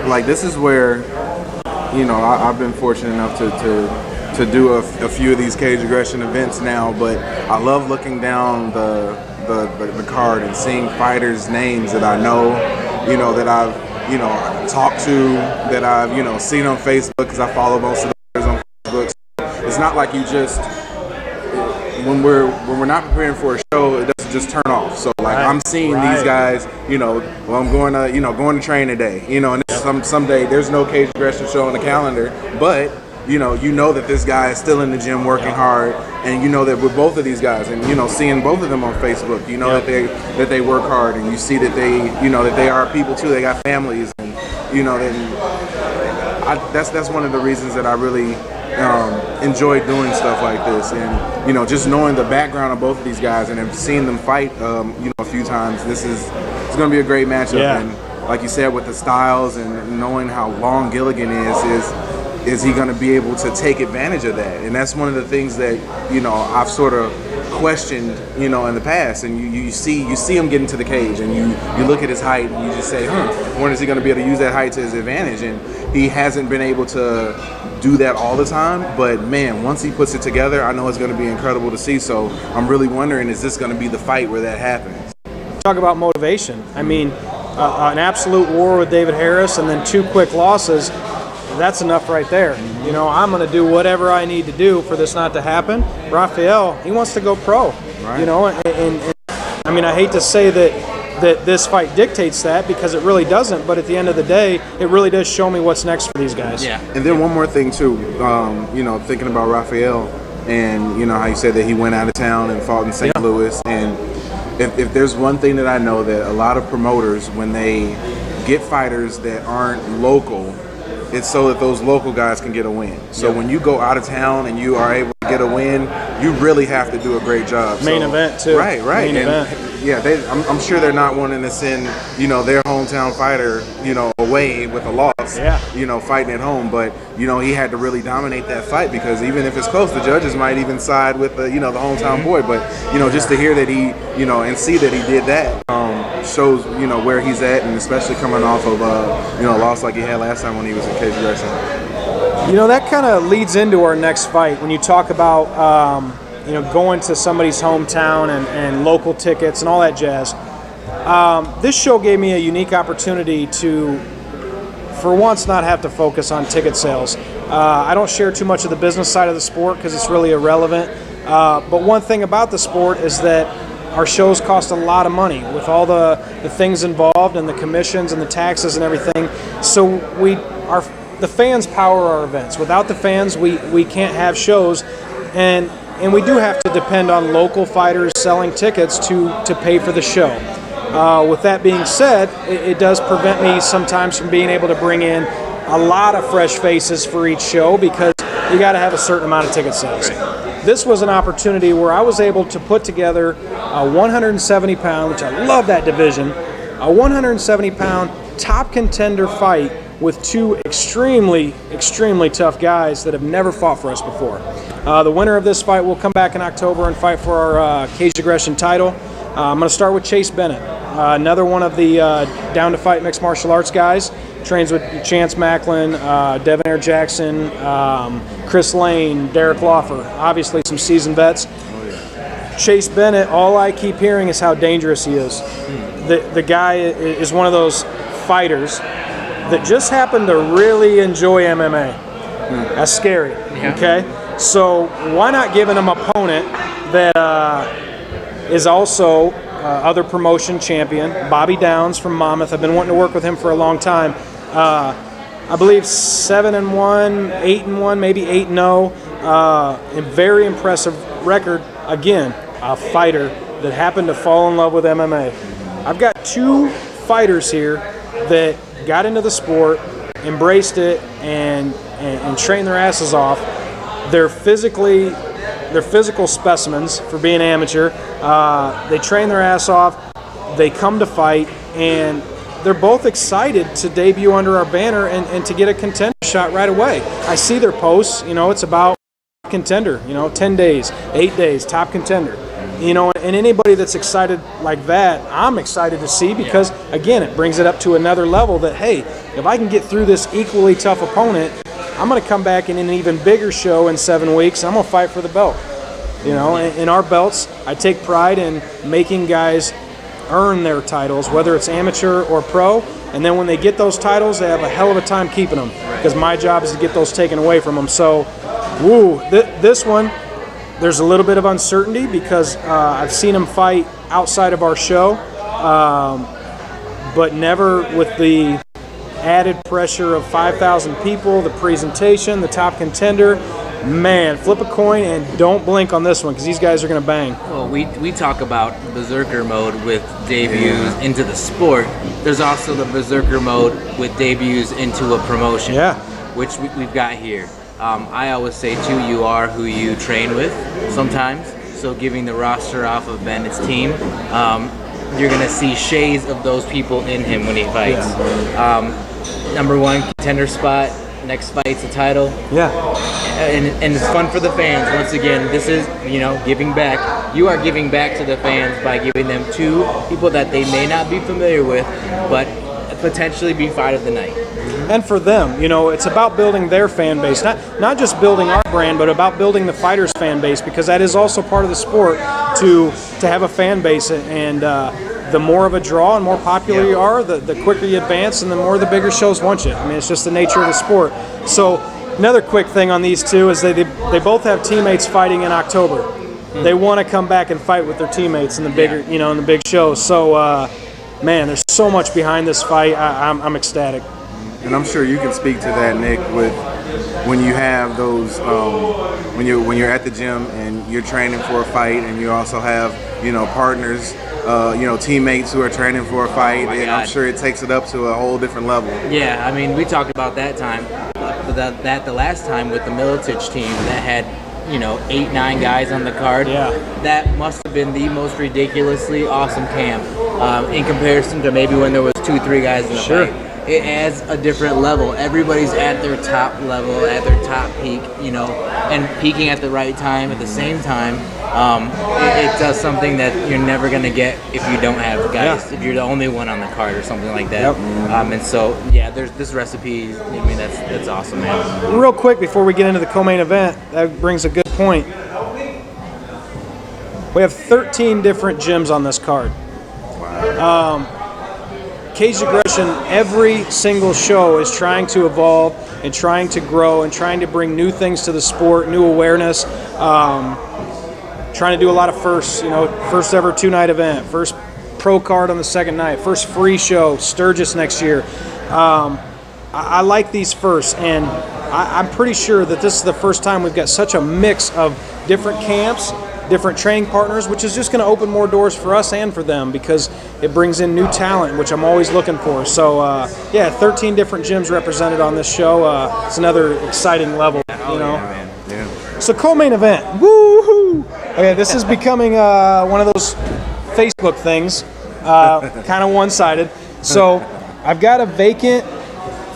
like this is where, I've been fortunate enough to do a few of these Caged Aggression events now, but I love looking down the card and seeing fighters' names that I know, that I've, talked to, that I've, seen on Facebook because I follow most of the fighters on Facebook. So it's not like you just, when we're not preparing for a show, it doesn't just turn off. So like I'm seeing these guys, I'm going to train today, and someday there's no Caged Aggression show on the calendar, but you know that this guy is still in the gym working hard, and that with both of these guys, and seeing both of them on Facebook, that they work hard, and you see that they that they are people too. They got families, and that's one of the reasons that I really enjoy doing stuff like this, and just knowing the background of both of these guys and have seen them fight a few times. It's going to be a great matchup, and like you said, with the styles and knowing how long Gilligan is he going to be able to take advantage of that? And that's one of the things that I've sort of questioned in the past, and you see him get into the cage, and you look at his height and you just say, when is he going to be able to use that height to his advantage? And he hasn't been able to do that all the time, but man, once he puts it together, I know it's going to be incredible to see. So I'm really wondering, is this going to be the fight where that happens? Talk about motivation. An absolute war with David Harris and then 2 quick losses, that's enough right there. I'm going to do whatever I need to do for this not to happen. Rafael, he wants to go pro. Right. And I hate to say that this fight dictates that, because it really doesn't, but at the end of the day, it really does show me what's next for these guys. Yeah. And then one more thing too, thinking about Rafael, and how you said that he went out of town and fought in St. Louis, and if there's one thing that I know, that a lot of promoters, when they get fighters that aren't local, it's so that those local guys can get a win. So when you go out of town and you are able to get a win, you really have to do a great job. Main event too. Right. Main event. Yeah, I'm sure they're not wanting to send their hometown fighter away with a loss. Yeah. Fighting at home, but he had to really dominate that fight, because even if it's close, the judges might even side with the the hometown boy. But just to hear that he and see that he did that shows where he's at, and especially coming off of a loss like he had last time when he was in Caged Aggression. That kind of leads into our next fight when you talk about going to somebody's hometown and local tickets and all that jazz. This show gave me a unique opportunity to, for once, not have to focus on ticket sales. I don't share too much of the business side of the sport because it's really irrelevant. But one thing about the sport is that our shows cost a lot of money with all the things involved and the commissions and the taxes and everything. So the fans power our events. Without the fans, we can't have shows, and we do have to depend on local fighters selling tickets to pay for the show. With that being said, it does prevent me sometimes from being able to bring in a lot of fresh faces for each show, because you got to have a certain amount of ticket sales. Right. this was an opportunity where I was able to put together a 170-pound, which I love that division, a 170-pound top contender fight with two extremely tough guys that have never fought for us before. The winner of this fight will come back in October and fight for our Caged Aggression title. I'm going to start with Chase Bennett, another one of the Down to Fight mixed martial arts guys. Trains with Chance Macklin, Devin Jackson, Chris Lane, Derek Lawfer, obviously some seasoned vets. Chase Bennett, all I keep hearing is how dangerous he is. The guy is one of those fighters that just happen to really enjoy MMA. That's scary, okay? So why not give him an opponent that is also other promotion champion, Bobby Downs from Monmouth. I've been wanting to work with him for a long time. I believe 7-1, 8-1, maybe 8-0. A very impressive record. Again, a fighter that happened to fall in love with MMA. I've got two fighters here that got into the sport, embraced it, and trained their asses off. They're physical specimens for being amateur. They train their ass off. They come to fight, and they're both excited to debut under our banner and to get a contender shot right away. I see their posts, it's about contender, 10 days, 8 days, top contender. And anybody that's excited like that, I'm excited to see because, again, it brings it up to another level that, hey, if I can get through this equally tough opponent, I'm going to come back in an even bigger show in 7 weeks, and I'm going to fight for the belt. In our belts, I take pride in making guys earn their titles, whether it's amateur or pro, and then when they get those titles, they have a hell of a time keeping them because my job is to get those taken away from them. So, this one, there's a little bit of uncertainty because I've seen him fight outside of our show, but never with the added pressure of 5,000 people, the presentation, the top contender. Man, flip a coin and don't blink on this one because these guys are going to bang. Well, we talk about berserker mode with debuts into the sport. There's also the berserker mode with debuts into a promotion, which we've got here. I always say, too, you are who you train with sometimes. So giving the roster off of Bennett's team, you're going to see shades of those people in him when he fights. Number one contender spot, next fight's a title. And it's fun for the fans. Once again, this is, giving back. You are giving back to the fans by giving them two people that they may not be familiar with, but potentially be fight of the night. And for them, it's about building their fan base, not just building our brand, but about building the fighters' fan base, because that is also part of the sport to have a fan base. And the more of a draw and more popular you are, the quicker you advance, and the more the bigger shows want you. I mean, it's just the nature of the sport. So another quick thing on these two is they both have teammates fighting in October. They want to come back and fight with their teammates in the bigger, in the big shows. So, man, there's so much behind this fight. I'm ecstatic. And I'm sure you can speak to that, Nick, with when you have those, when you're at the gym and you're training for a fight, and you also have, partners, teammates who are training for a fight, and I'm sure it takes it up to a whole different level. Yeah, I mean, we talked about that time, the last time with the Militich team that had, 8-9 guys on the card. That must have been the most ridiculously awesome camp in comparison to maybe when there was 2-3 guys in the fight. It adds a different level. Everybody's at their top level, at their top peak, and peaking at the right time at the same time. It does something that you're never going to get if you don't have guys, if you're the only one on the card or something like that. And so, there's this recipe. I mean, that's awesome, man. Real quick before we get into the co-main event, that brings a good point. We have 13 different gyms on this card. Caged Aggression, every single show is trying to evolve and trying to grow and trying to bring new things to the sport, new awareness, trying to do a lot of firsts, first ever 2-night event, first pro card on the second night, first free show, Sturgis next year. I like these firsts, and I'm pretty sure that this is the first time we've got such a mix of different camps, different training partners, which is just going to open more doors for us and for them because it brings in new talent, which I'm always looking for. So, 13 different gyms represented on this show. It's another exciting level, So co-main event. Woo-hoo! Okay, this is becoming one of those Facebook things, kind of one-sided. So I've got a vacant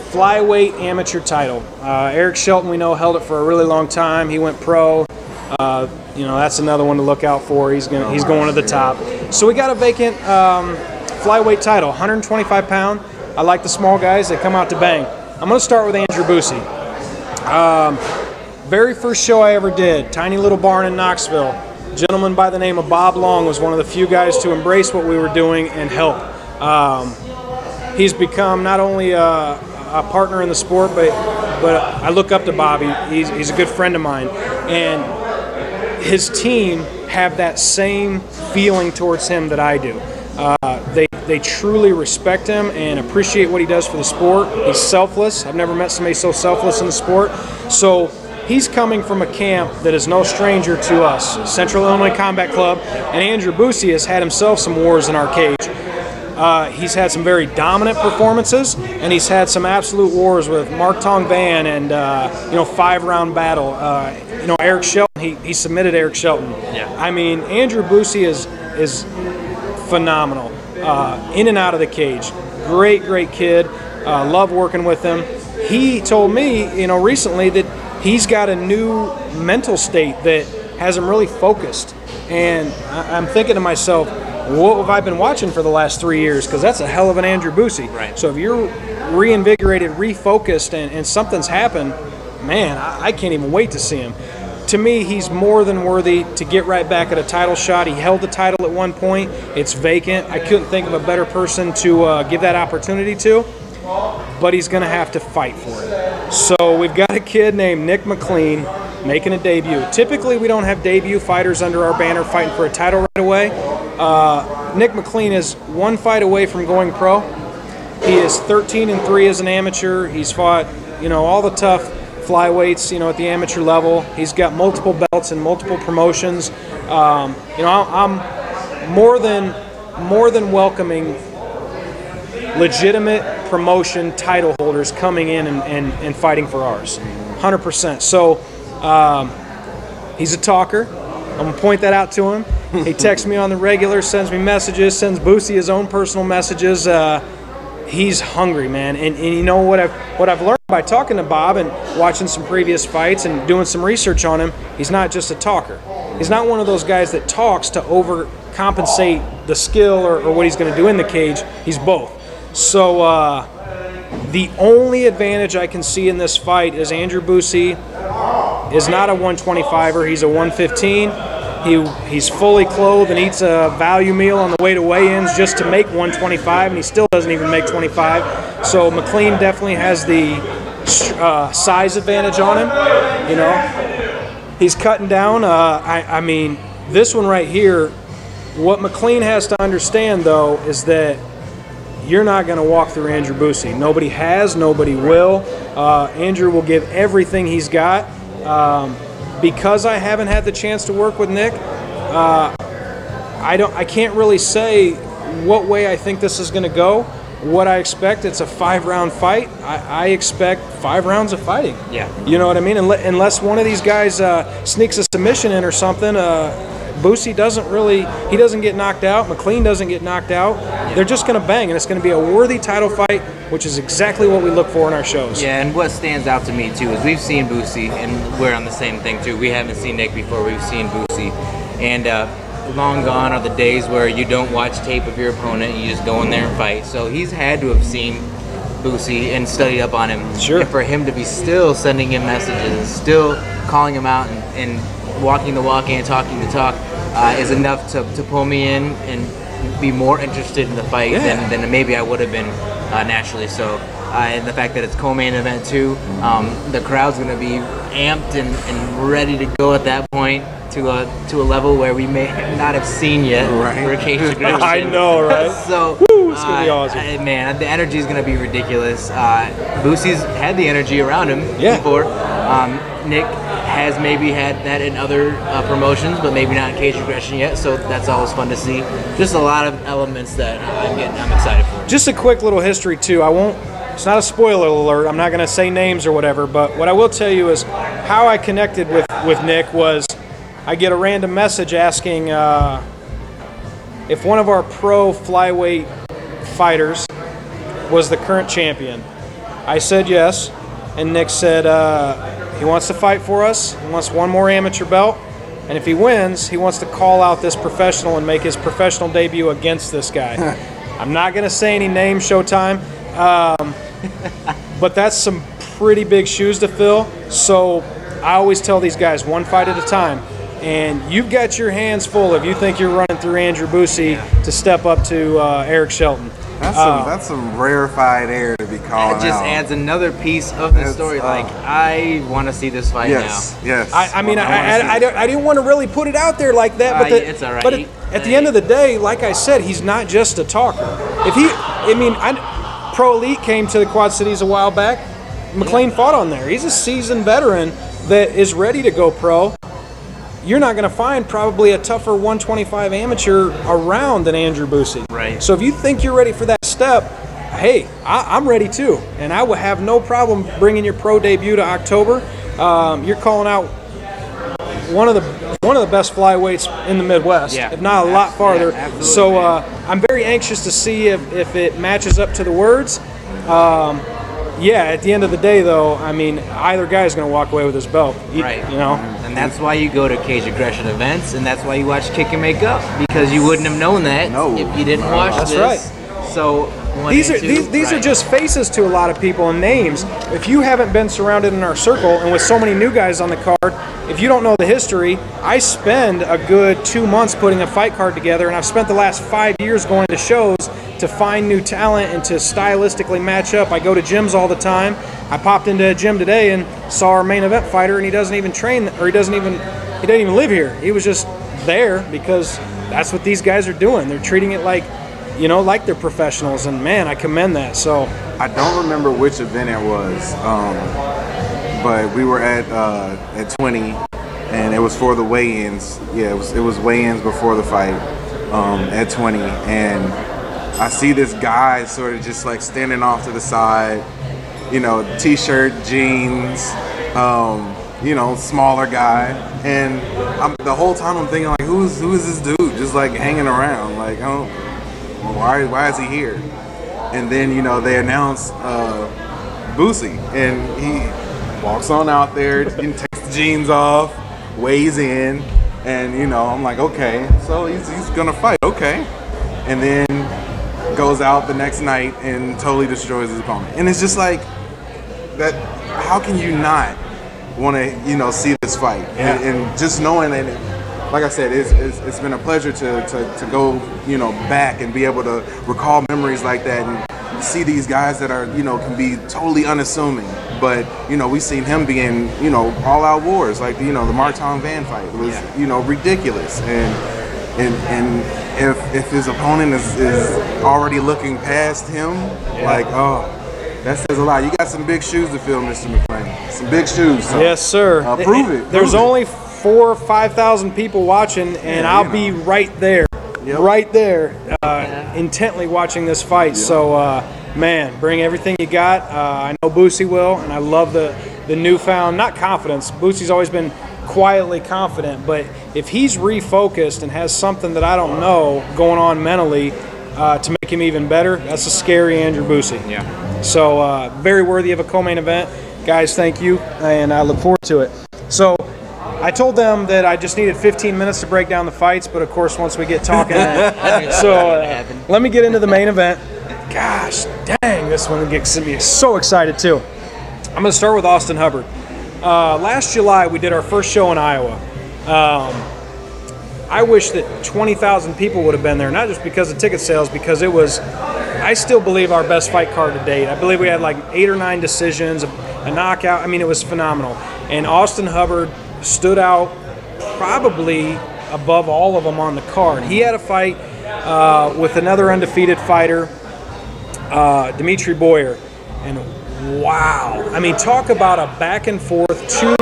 flyweight amateur title. Eric Shelton, we know, held it for a really long time. He went pro. You know, that's another one to look out for. He's going to the top. So we got a vacant flyweight title, 125 pound. I like the small guys. They come out to bang. I'm going to start with Andrew Boosie. Very first show I ever did, tiny little barn in Knoxville. A gentleman by the name of Bob Long was one of the few guys to embrace what we were doing and help. He's become not only a partner in the sport, but I look up to Bobby. He's a good friend of mine. And his team have that same feeling towards him that I do. They truly respect him and appreciate what he does for the sport. He's selfless. I've never met somebody so selfless in the sport. So he's coming from a camp that is no stranger to us, Central Illinois Combat Club, and Andrew Boosie has had himself some wars in our cage. He's had some very dominant performances, and he's had some absolute wars with Mark Tong Van and 5-round battle. Eric Shelton. He submitted Eric Shelton. Yeah. I mean, Andrew Boosie is phenomenal. In and out of the cage. Great kid. Love working with him. He told me, recently that he's got a new mental state that has him really focused. And I'm thinking to myself, what have I been watching for the last 3 years? Because that's a hell of an Andrew Boosie. Right. So if you're reinvigorated, refocused, and something's happened, man, I can't even wait to see him. To me, he's more than worthy to get right back at a title shot. He held the title at one point. It's vacant. I couldn't think of a better person to give that opportunity to, but he's going to have to fight for it. So we've got a kid named Nick McLean making a debut. Typically, we don't have debut fighters under our banner fighting for a title right away. Nick McLean is one fight away from going pro. He is 13-3 as an amateur. He's fought, all the tough flyweights, at the amateur level. He's got multiple belts and multiple promotions. I'm more than welcoming legitimate promotion title holders coming in and fighting for ours, 100%. So he's a talker. I'm gonna point that out to him. He texts me on the regular, sends me messages, sends Boosie his own personal messages. He's hungry, man, and you know what I've learned by talking to Bob and watching some previous fights and doing some research on him. He's not just a talker. He's not one of those guys that talks to overcompensate the skill or what he's going to do in the cage. He's both. So the only advantage I can see in this fight is Andrew Boosie is not a 125er. He's a 115. He's fully clothed and eats a value meal on the way to weigh-ins just to make 125, and he still doesn't even make 25. So McLean definitely has the size advantage on him. He's cutting down. I mean, this one right here, what McLean has to understand, though, is that you're not going to walk through Andrew Boosie. Nobody has, nobody will. Andrew will give everything he's got. Because I haven't had the chance to work with Nick, I can't really say what way I think this is going to go. What I expect, it's a 5-round fight. I expect 5 rounds of fighting. Yeah. You know what I mean? Unless one of these guys sneaks a submission in or something, Boosie doesn't get knocked out. McLean doesn't get knocked out. They're just going to bang, and it's going to be a worthy title fight, which is exactly what we look for in our shows. Yeah, and what stands out to me, too, is we've seen Boosie, and we're on the same thing, too. We haven't seen Nick before. We've seen Boosie. And long gone are the days where you don't watch tape of your opponent and you just go in there and fight. So he's had to have seen Boosie and studied up on him. Sure. And for him to be still sending him messages and still calling him out and walking the walk and talking the talk is enough to pull me in and be more interested in the fight than maybe I would have been naturally. So, and the fact that it's co-main event too, the crowd's going to be amped and ready to go at that point to a level where we may not have seen yet for Caged Aggression. I know, right? So, it's going to be awesome. Man, the energy is going to be ridiculous. Boosie's had the energy around him before. Nick has maybe had that in other promotions, but maybe not in Caged Aggression yet, so that's always fun to see. Just a lot of elements that I'm excited for. Just a quick little history, too. I won't it's not a spoiler alert. I'm not going to say names or whatever, but what I will tell you is how I connected with Nick was I get a random message asking if one of our pro flyweight fighters was the current champion. I said yes, and Nick said he wants to fight for us. He wants one more amateur belt, and if he wins, he wants to call out this professional and make his professional debut against this guy. I'm not going to say any names, Showtime, but that's some pretty big shoes to fill. So I always tell these guys, one fight at a time. And you've got your hands full if you think you're running through Andrew Boosie to step up to Eric Shelton. That's some rarefied air to be calling out. It just adds another piece of the story. Like, I want to see this fight now. Yes. I mean, I didn't want to really put it out there like that, but it's all right. But at the end of the day, like I said, he's not just a talker. Pro Elite came to the Quad Cities a while back. McLean fought on there. He's a seasoned veteran that is ready to go pro. You're not going to find probably a tougher 125 amateur around than Andrew Boosie. Right. So if you think you're ready for that step, hey, I'm ready too. And I will have no problem bringing your pro debut to October. You're calling out one of the best flyweights in the Midwest, if not a lot farther. Yeah, so I'm very anxious to see if it matches up to the words. At the end of the day, though, I mean, either guy's going to walk away with his belt. Right. You know? And that's why you go to Caged Aggression events, and that's why you watch Kick and Make Up, because you wouldn't have known that if you didn't watch this. That's right. So these are just faces to a lot of people and names. If you haven't been surrounded in our circle, and with so many new guys on the card, if you don't know the history, I spend a good 2 months putting a fight card together, and I've spent the last 5 years going to shows to find new talent and to stylistically match up. I go to gyms all the time. I popped into a gym today and saw our main event fighter, and he doesn't even train, or he doesn't even live here. He was just there because that's what these guys are doing. They're treating it like they're professionals, and man, I commend that. So I don't remember which event it was, but we were at 20, and it was for the weigh-ins. Yeah, it was weigh-ins before the fight at 20, and I see this guy sort of just like standing off to the side, t-shirt, jeans, smaller guy, and the whole time I'm thinking like, who is this dude just like hanging around? Like, why is he here? And then they announce Boosie, and he walks on out there, takes the jeans off, weighs in, and I'm like, okay, so he's gonna fight, okay, and then goes out the next night and totally destroys his opponent. And it's just like that. How can you not want to see this fight? And just knowing that, like I said, it's been a pleasure to go back and be able to recall memories like that and see these guys that are can be totally unassuming, but we've seen him be in all out wars like the Martin Van fight. It was ridiculous, and if his opponent is already looking past him, that says a lot. You got some big shoes to fill, Mr. McLean. Some big shoes. So, yes, sir. Prove it. There's only 4,000 or 5,000 people watching, and I'll be right there, intently watching this fight. Yep. So, man, bring everything you got. I know Boosie will, and I love the newfound, not confidence. Boosie's always been quietly confident, but if he's refocused and has something that I don't know going on mentally to make him even better, that's a scary Andrew Boosie. Yeah. So very worthy of a co-main event. Guys, thank you, and I look forward to it. So I told them that I just needed 15 minutes to break down the fights, but of course once we get talking, let me get into the main event. Gosh, dang, this one gets me so excited too. I'm going to start with Austin Hubbard. Last July, we did our first show in Iowa. I wish that 20,000 people would have been there, not just because of ticket sales, because it was, I still believe, our best fight card to date. I believe we had like 8 or 9 decisions, a knockout. I mean, it was phenomenal. And Austin Hubbard stood out probably above all of them on the card. He had a fight with another undefeated fighter, Dimitri Boyer. And wow. I mean, talk about a back and forth, 2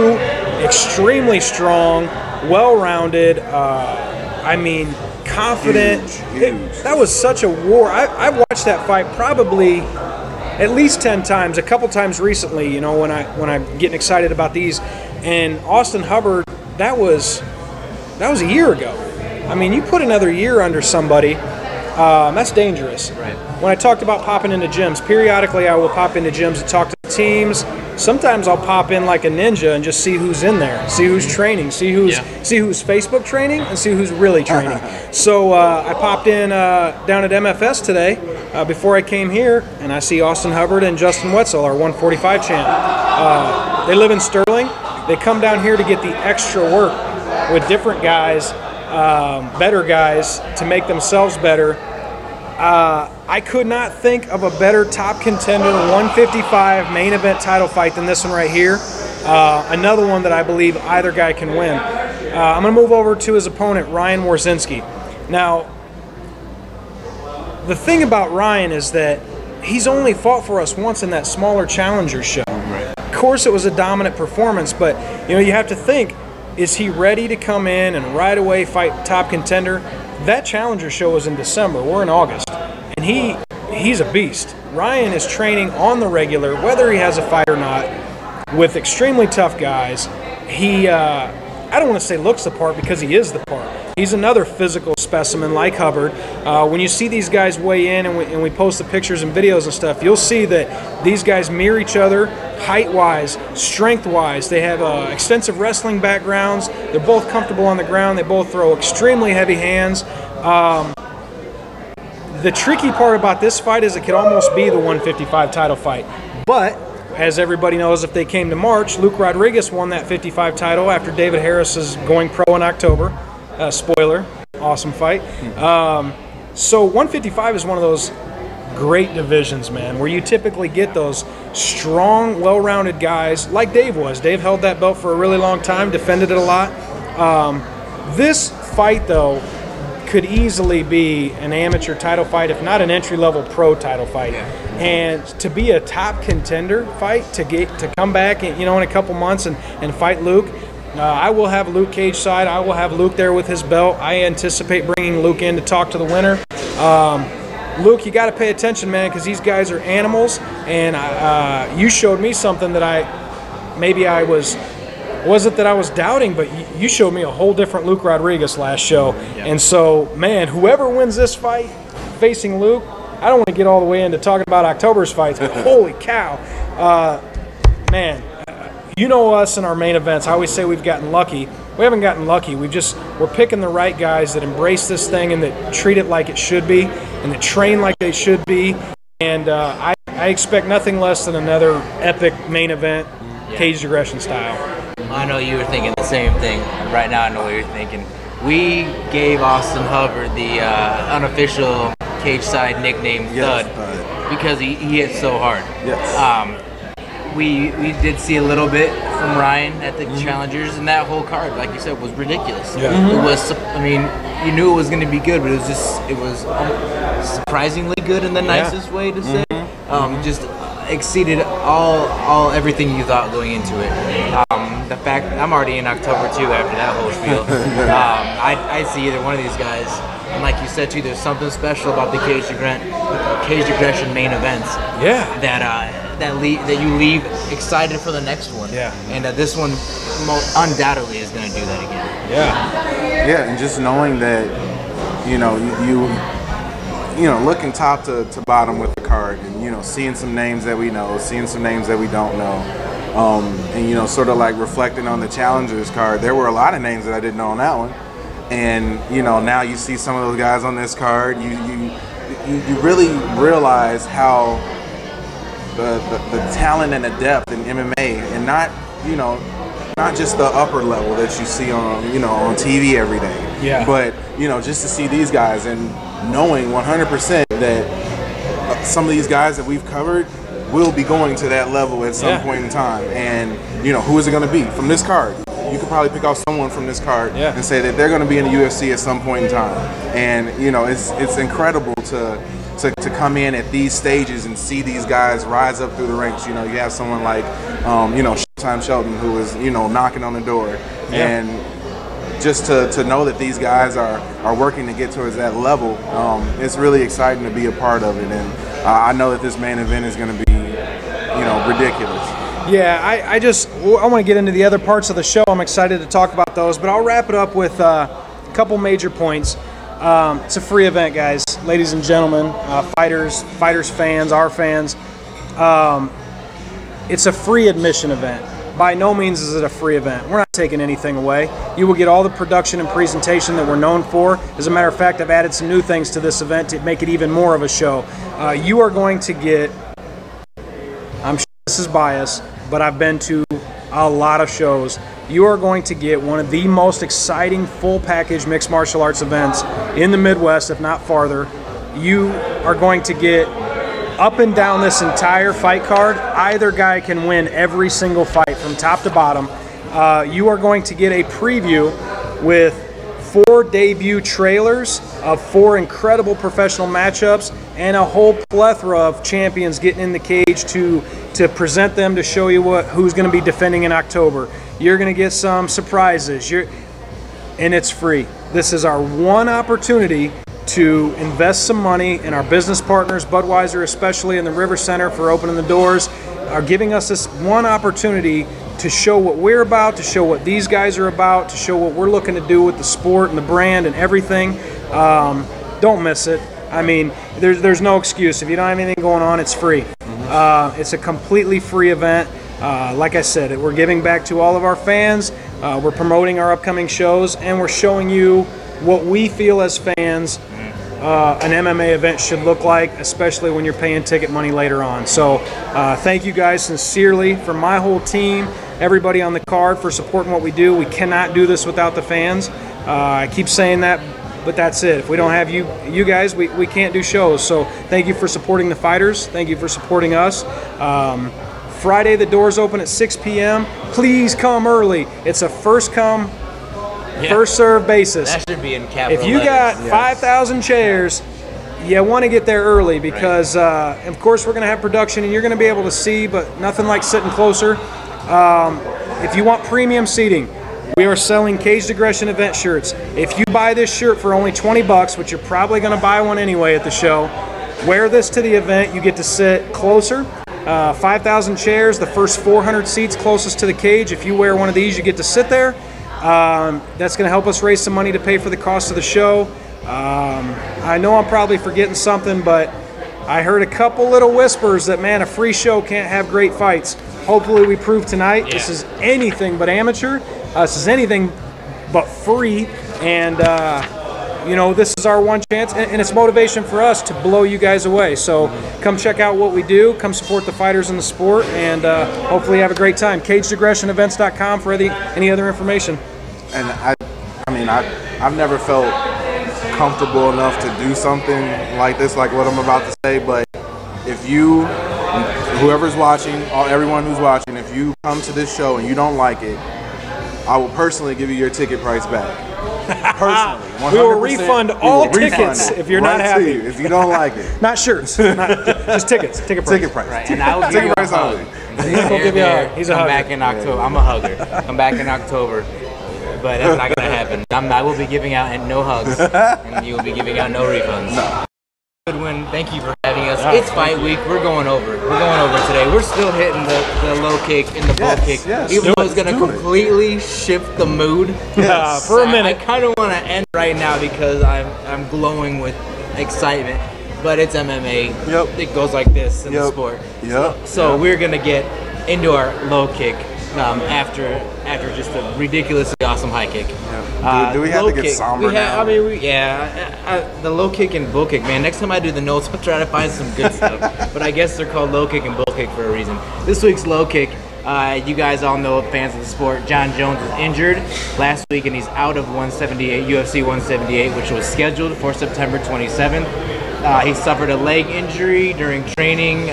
extremely strong, well-rounded, confident. Huge. That was such a war. I watched that fight probably at least 10 times, a couple times recently, you know, when I'm getting excited about these. And Austin Hubbard, that was a year ago. I mean, you put another year under somebody, that's dangerous. Right. When I talked about popping into gyms, periodically I will pop into gyms to talk to the teams. Sometimes I'll pop in like a ninja and just see who's in there, see who's training, see who's Facebook training, and see who's really training. So I popped in down at MFS today before I came here, and I see Austin Hubbard and Justin Wetzel, our 145 champ. They live in Sterling. They come down here to get the extra work with different guys, better guys, to make themselves better. I could not think of a better top contender 155 main event title fight than this one right here. Another one that I believe either guy can win. I'm going to move over to his opponent, Ryan Warzinski. Now, the thing about Ryan is that he's only fought for us once in that smaller challenger show. Right. Of course, it was a dominant performance, but you know, you have to think, is he ready to come in and right away fight top contender? That challenger show was in December. We're in August. And he's a beast. Ryan is training on the regular, whether he has a fight or not, with extremely tough guys. He, I don't want to say looks the part because he is the part. He's another physical specimen like Hubbard. When you see these guys weigh in and we post the pictures and videos and stuff, you'll see that these guys mirror each other height-wise, strength-wise. They have extensive wrestling backgrounds. They're both comfortable on the ground. They both throw extremely heavy hands. The tricky part about this fight is it could almost be the 155 title fight. But, as everybody knows, if they came to March, Luke Rodriguez won that 55 title after David Harris is going pro in October. Spoiler, awesome fight. So 155 is one of those great divisions, man, where you typically get those strong, well-rounded guys like Dave was. Dave held that belt for a really long time, defended it a lot. This fight, though, could easily be an amateur title fight, if not an entry-level pro title fight. Yeah. And to be a top contender fight, to come back in a couple months and fight Luke, I will have Luke cage side. I will have Luke there with his belt. I anticipate bringing Luke in to talk to the winner. Luke, you got to pay attention, man, because these guys are animals. And you showed me something that I was doubting, but you showed me a whole different Luke Rodriguez last show. Yeah. And so, man, whoever wins this fight facing Luke, I don't want to get all the way into talking about October's fights, but holy cow. Man, you know us in our main events. I always say we've gotten lucky. We haven't gotten lucky. We're picking the right guys that embrace this thing and that treat it like it should be and that train like they should be. And I expect nothing less than another epic main event, Caged Aggression style. I know you were thinking the same thing. Right now I know what you're thinking. We gave Austin Hubbard the unofficial cage side nickname Thud because he hit so hard. Yes. We did see a little bit from Ryan at the challengers, and that whole card, like you said, was ridiculous. Yeah. It was, I mean, you knew it was going to be good, but it was surprisingly good in the nicest way to say. Just exceeded everything you thought going into it. The fact I'm already in October too after that whole spiel. I see either one of these guys, and like you said too, there's something special about the Caged Aggression main events. Yeah. That you leave excited for the next one. Yeah. And this one undoubtedly is going to do that again. Yeah. Yeah, and just knowing that, you looking top to bottom with the card, and seeing some names that we know, seeing some names that we don't know, and sort of like reflecting on the challengers card. There were a lot of names that I didn't know on that one, and now you see some of those guys on this card. You really realize how the talent and the depth in MMA, and not just the upper level that you see on on TV every day. Yeah. But just to see these guys and knowing 100% that some of these guys that we've covered will be going to that level at some point in time. And who is it going to be from this card? You could probably pick out someone from this card and say that they're going to be in the UFC at some point in time. And it's incredible to come in at these stages and see these guys rise up through the ranks. You have someone like Showtime Shelton, who is knocking on the door, and just to know that these guys are working to get towards that level, it's really exciting to be a part of it. And I know that this main event is going to be, ridiculous. Yeah, I want to get into the other parts of the show. I'm excited to talk about those, but I'll wrap it up with a couple major points. It's a free event, guys, ladies and gentlemen, fighters fans, our fans. It's a free admission event. By no means is it a free event. We're not taking anything away. You will get all the production and presentation that we're known for. As a matter of fact, I've added some new things to this event to make it even more of a show. You are going to get, I'm sure this is biased, but I've been to a lot of shows. You are going to get one of the most exciting full package mixed martial arts events in the Midwest, if not farther. You are going to get up and down this entire fight card. Either guy can win every single fight from top to bottom. You are going to get a preview with 4 debut trailers of 4 incredible professional matchups and a whole plethora of champions getting in the cage to present them, to show you who's going to be defending in October. You're going to get some surprises. And it's free. This is our one opportunity to invest some money in our business partners, Budweiser especially, and the RiverCenter for opening the doors, are giving us this one opportunity to show what we're about, to show what these guys are about, to show what we're looking to do with the sport and the brand and everything. Don't miss it. I mean, there's no excuse. If you don't have anything going on, it's free. It's a completely free event. Like I said, we're giving back to all of our fans. We're promoting our upcoming shows, and we're showing you what we feel as fans an MMA event should look like, especially when you're paying ticket money later on. So thank you guys sincerely from my whole team, everybody on the card, for supporting what we do. We cannot do this without the fans. I keep saying that, but that's it. If we don't have you guys, we can't do shows. So thank you for supporting the fighters. Thank you for supporting us. Friday, the doors open at 6 p.m. Please come early. It's a first come, first serve basis. That should be in capital If you got 5,000 chairs, you want to get there early because, of course, we're going to have production and you're going to be able to see, but nothing like sitting closer. If you want premium seating, we are selling Caged Aggression event shirts. If you buy this shirt for only $20, which you're probably going to buy one anyway at the show, wear this to the event. You get to sit closer. 5,000 chairs, the first 400 seats closest to the cage. If you wear one of these, you get to sit there. That's going to help us raise some money to pay for the cost of the show. I know I'm probably forgetting something, but I heard a couple little whispers that, man, a free show can't have great fights. Hopefully we prove tonight this is anything but amateur. This is anything but free. And, this is our one chance, and it's motivation for us to blow you guys away. So come check out what we do. Come support the fighters in the sport, and hopefully have a great time. CagedAggressionEvents.com for any other information. And I've never felt comfortable enough to do something like this, like what I'm about to say. But if whoever's watching, everyone who's watching, if you come to this show and you don't like it, I will personally give you your ticket price back. Personally, 100%. We will refund all tickets if you're not happy. If you don't like it. Not shirts, just tickets. Ticket price. Ticket price. Right, and I will give you a hug. He's a come hugger. back in October. I'm a hugger. Come back in October. But that's not going to happen. I will be giving out no hugs, and you will be giving out no refunds. No. Goodwin, thank you for having us. It's fight week. We're going over today. We're still hitting the low kick and the bull kick. Yes. Even though it's going to completely shift the mood. For a minute. I kind of want to end right now because I'm glowing with excitement. But it's MMA. Yep. It goes like this in the sport. Yep. So we're going to get into our low kick after just a ridiculously awesome high kick. Do we have to get somber now? The low kick and bull kick, man. Next time I do the notes, I'll try to find some good stuff. But I guess they're called low kick and bull kick for a reason. This week's low kick, you guys all know, fans of the sport, Jon Jones was injured last week and he's out of UFC 178, which was scheduled for September 27th. He suffered a leg injury during training.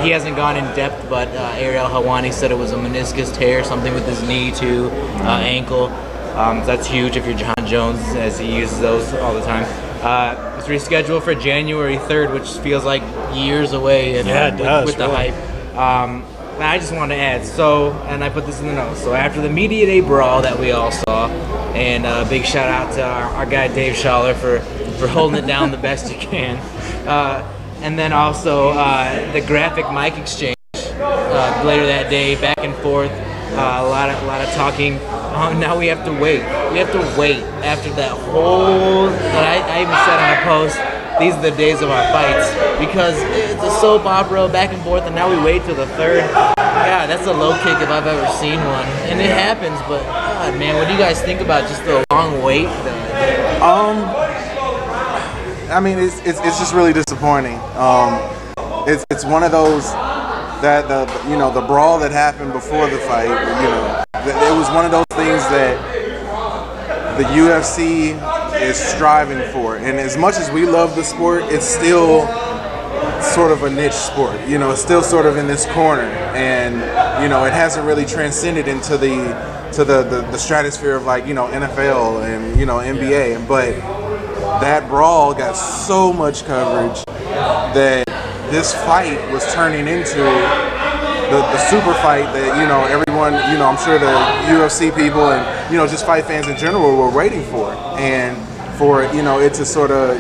He hasn't gone in depth, but Ariel Helwani said it was a meniscus tear, something with his knee to ankle. That's huge if you're Jon Jones, as he uses those all the time. It's rescheduled for January 3rd, which feels like years away. And, it does. With the hype. I just want to add, and I put this in the notes, so after the Media Day brawl that we all saw, and big shout out to our guy Dave Schaller for holding it down the best you can, and then also the graphic mic exchange later that day, back and forth, a lot of talking. Now we have to wait. We have to wait after that whole, I even said on a post, these are the days of our fights, because it's a soap opera back and forth, and now we wait till the third. God, that's a low kick if I've ever seen one, and it happens. But God, man, what do you guys think about just the long wait? I mean, it's just really disappointing. It's one of those that the brawl that happened before the fight. It was one of those things that the UFC is striving for, and as much as we love the sport, it's still sort of a niche sport. It's still sort of in this corner, and it hasn't really transcended into the stratosphere of like NFL and NBA. But that brawl got so much coverage that this fight was turning into the super fight that everyone, I'm sure the UFC people and just fight fans in general were waiting for, and for it to sort of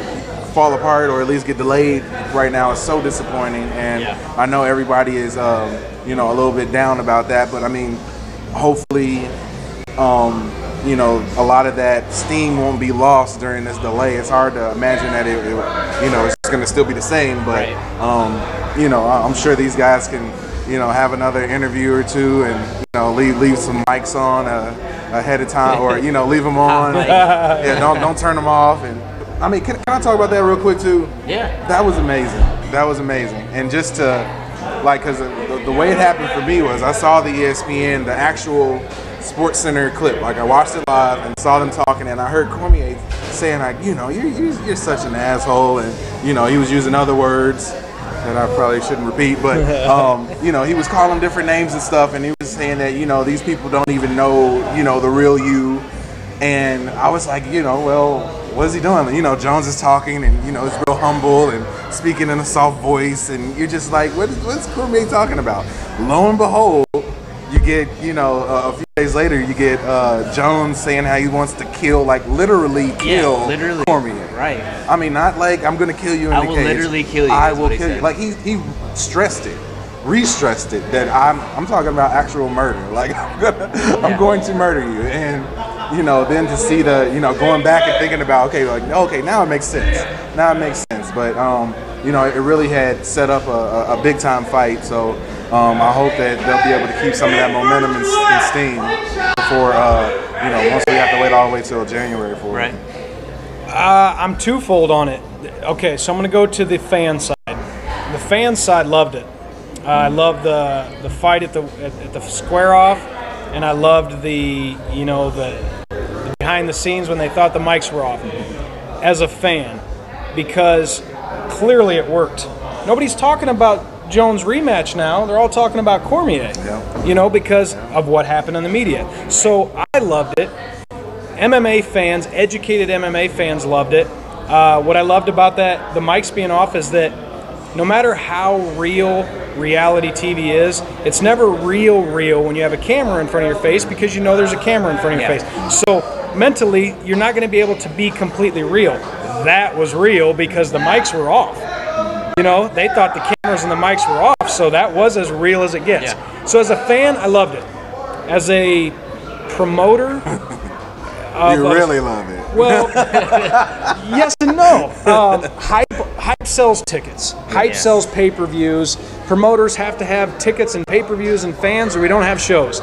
fall apart or at least get delayed right now is so disappointing. And I know everybody is a little bit down about that, but I mean, hopefully a lot of that steam won't be lost during this delay. It's hard to imagine that it's going to still be the same, but I'm sure these guys can have another interview or two and leave some mics on ahead of time, or leave them on. Don't turn them off. And I mean, can I talk about that real quick too? Yeah. That was amazing. That was amazing. And just to because the way it happened for me was I saw the ESPN, the actual Sports Center clip. Like I watched it live and saw them talking, and I heard Cormier saying like, you're such an asshole, and he was using other words that I probably shouldn't repeat, but he was calling different names and stuff, and he was saying that these people don't even know the real you, and I was like, well, what is he doing? Jones is talking, and he's real humble and speaking in a soft voice, and you're just like, what's Cormier talking about? Lo and behold, you get a few days later, you get Jones saying how he wants to kill, like literally kill Cormier. Right. I mean, not like I'm gonna kill you in the cage. I will literally kill you. I will kill you. Like he stressed it, re-stressed it that I'm talking about actual murder. Like I'm going to murder you, and then to see the going back and thinking about okay, now it makes sense. Now it makes sense. But it really had set up a big time fight. So I hope that they'll be able to keep some of that momentum and steam before once we have to wait all the way till January for it. I'm twofold on it. Okay, so I'm going to go to the fan side. The fan side loved it. I loved the fight at the square off, and I loved the behind the scenes when they thought the mics were off. As a fan, because clearly it worked. Nobody's talking about Jones rematch now. They're all talking about Cormier. Yeah. Because of what happened in the media. So I loved it. MMA fans, educated MMA fans loved it. What I loved about that, the mics being off, is that no matter how real reality TV is, it's never real when you have a camera in front of your face, because there's a camera in front of your face. So mentally, you're not going to be able to be completely real. That was real because the mics were off. They thought the cameras and the mics were off, so that was as real as it gets. Yeah. So as a fan, I loved it. As a promoter... you really love it. Well, yes and no. Hype sells tickets. Hype sells pay-per-views. Promoters have to have tickets and pay-per-views and fans, or we don't have shows.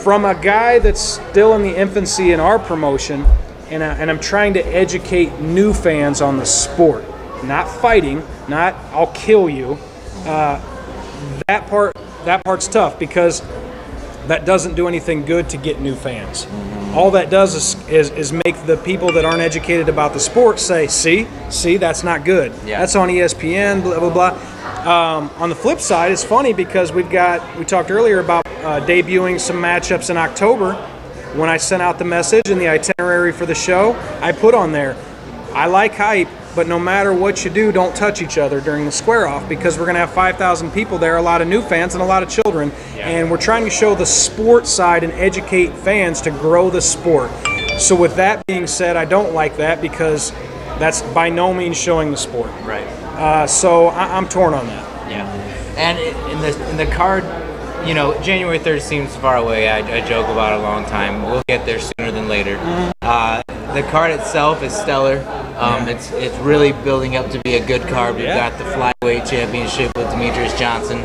From a guy that's still in the infancy in our promotion, and I'm trying to educate new fans on the sport, not fighting, not I'll kill you. That part's tough, because that doesn't do anything good to get new fans. All that does is make the people that aren't educated about the sport say, see, that's not good. Yeah. That's on ESPN, blah, blah, blah. On the flip side, it's funny because we talked earlier about debuting some matchups in October. When I sent out the message and the itinerary for the show, I put on there, I like hype, but no matter what you do, don't touch each other during the square-off, because we're going to have 5,000 people there, a lot of new fans and a lot of children, and we're trying to show the sport side and educate fans to grow the sport. So with that being said, I don't like that, because that's by no means showing the sport. Right. So I'm torn on that. Yeah. And in the card, you know, January 3rd seems far away. I joke about it a long time. We'll get there sooner than later. The card itself is stellar. It's really building up to be a good card. We've got the flyweight championship with Demetrius Johnson.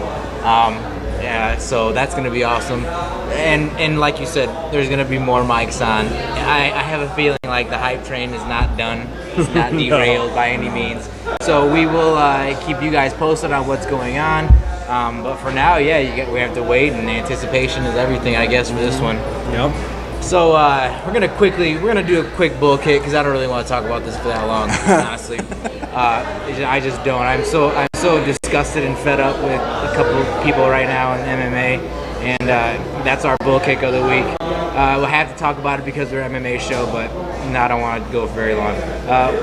So that's going to be awesome. And like you said, there's going to be more mics on. I have a feeling like the hype train is not done. It's not derailed by any means. So we will keep you guys posted on what's going on. But for now, yeah, we have to wait, and anticipation is everything, I guess, for this one. Yep. So we're gonna do a quick bull kick, because I don't really want to talk about this for that long, honestly. I just don't. I'm so disgusted and fed up with a couple of people right now in MMA, and that's our bull kick of the week. We'll have to talk about it because they're an MMA show, but no, I don't want to go for very long.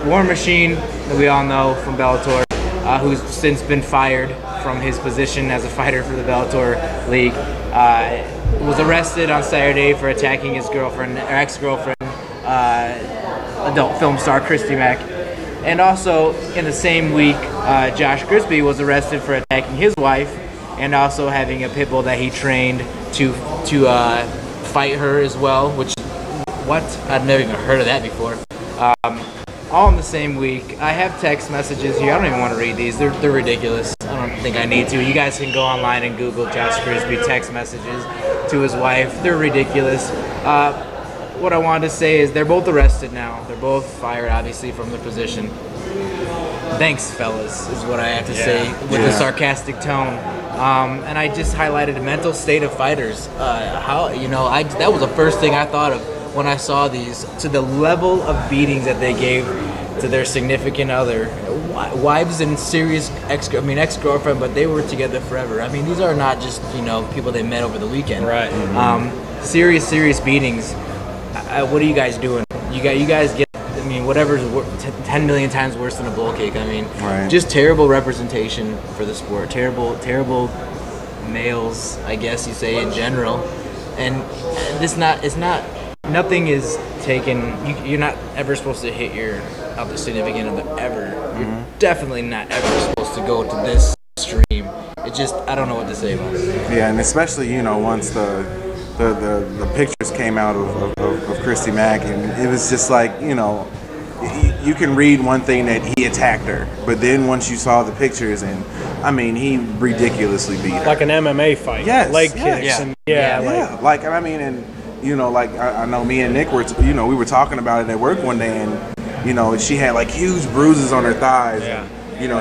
War Machine, that we all know from Bellator, who's since been fired from his position as a fighter for the Bellator League, was arrested on Saturday for attacking his girlfriend, or ex-girlfriend, adult film star Christy Mack. And also, in the same week, Josh Grispi was arrested for attacking his wife, and also having a pitbull that he trained to fight her as well, which, what? I've never even heard of that before. All in the same week. I have text messages here. I don't even want to read these. They're ridiculous. I don't think I need to. You guys can go online and Google Josh Grispi text messages to his wife. They're ridiculous. What I wanted to say is they're both arrested now. They're both fired, obviously, from their position. Thanks, fellas, is what I have to say with a sarcastic tone. And I just highlighted the mental state of fighters. That was the first thing I thought of when I saw these, to the level of beatings that they gave to their significant other, wives and serious ex-girlfriend, but they were together forever. I mean, these are not just, people they met over the weekend. Right. Serious beatings. What are you guys doing? You guys get, whatever's 10 million times worse than a bull kick. Just terrible representation for the sport. Terrible males, I guess you say, in general. And nothing is taken. You're not ever supposed to hit your other significant other ever. You're definitely not ever supposed to go to this extreme. I don't know what to say about it. Yeah, and especially once the pictures came out of Christy Mack, and it was just like you can read one thing that he attacked her, but then once you saw the pictures, and he ridiculously beat her. Like an MMA fight. Yes. Leg kicks. I know me and Nick were, we were talking about it at work one day, and, she had like huge bruises on her thighs. Yeah. And,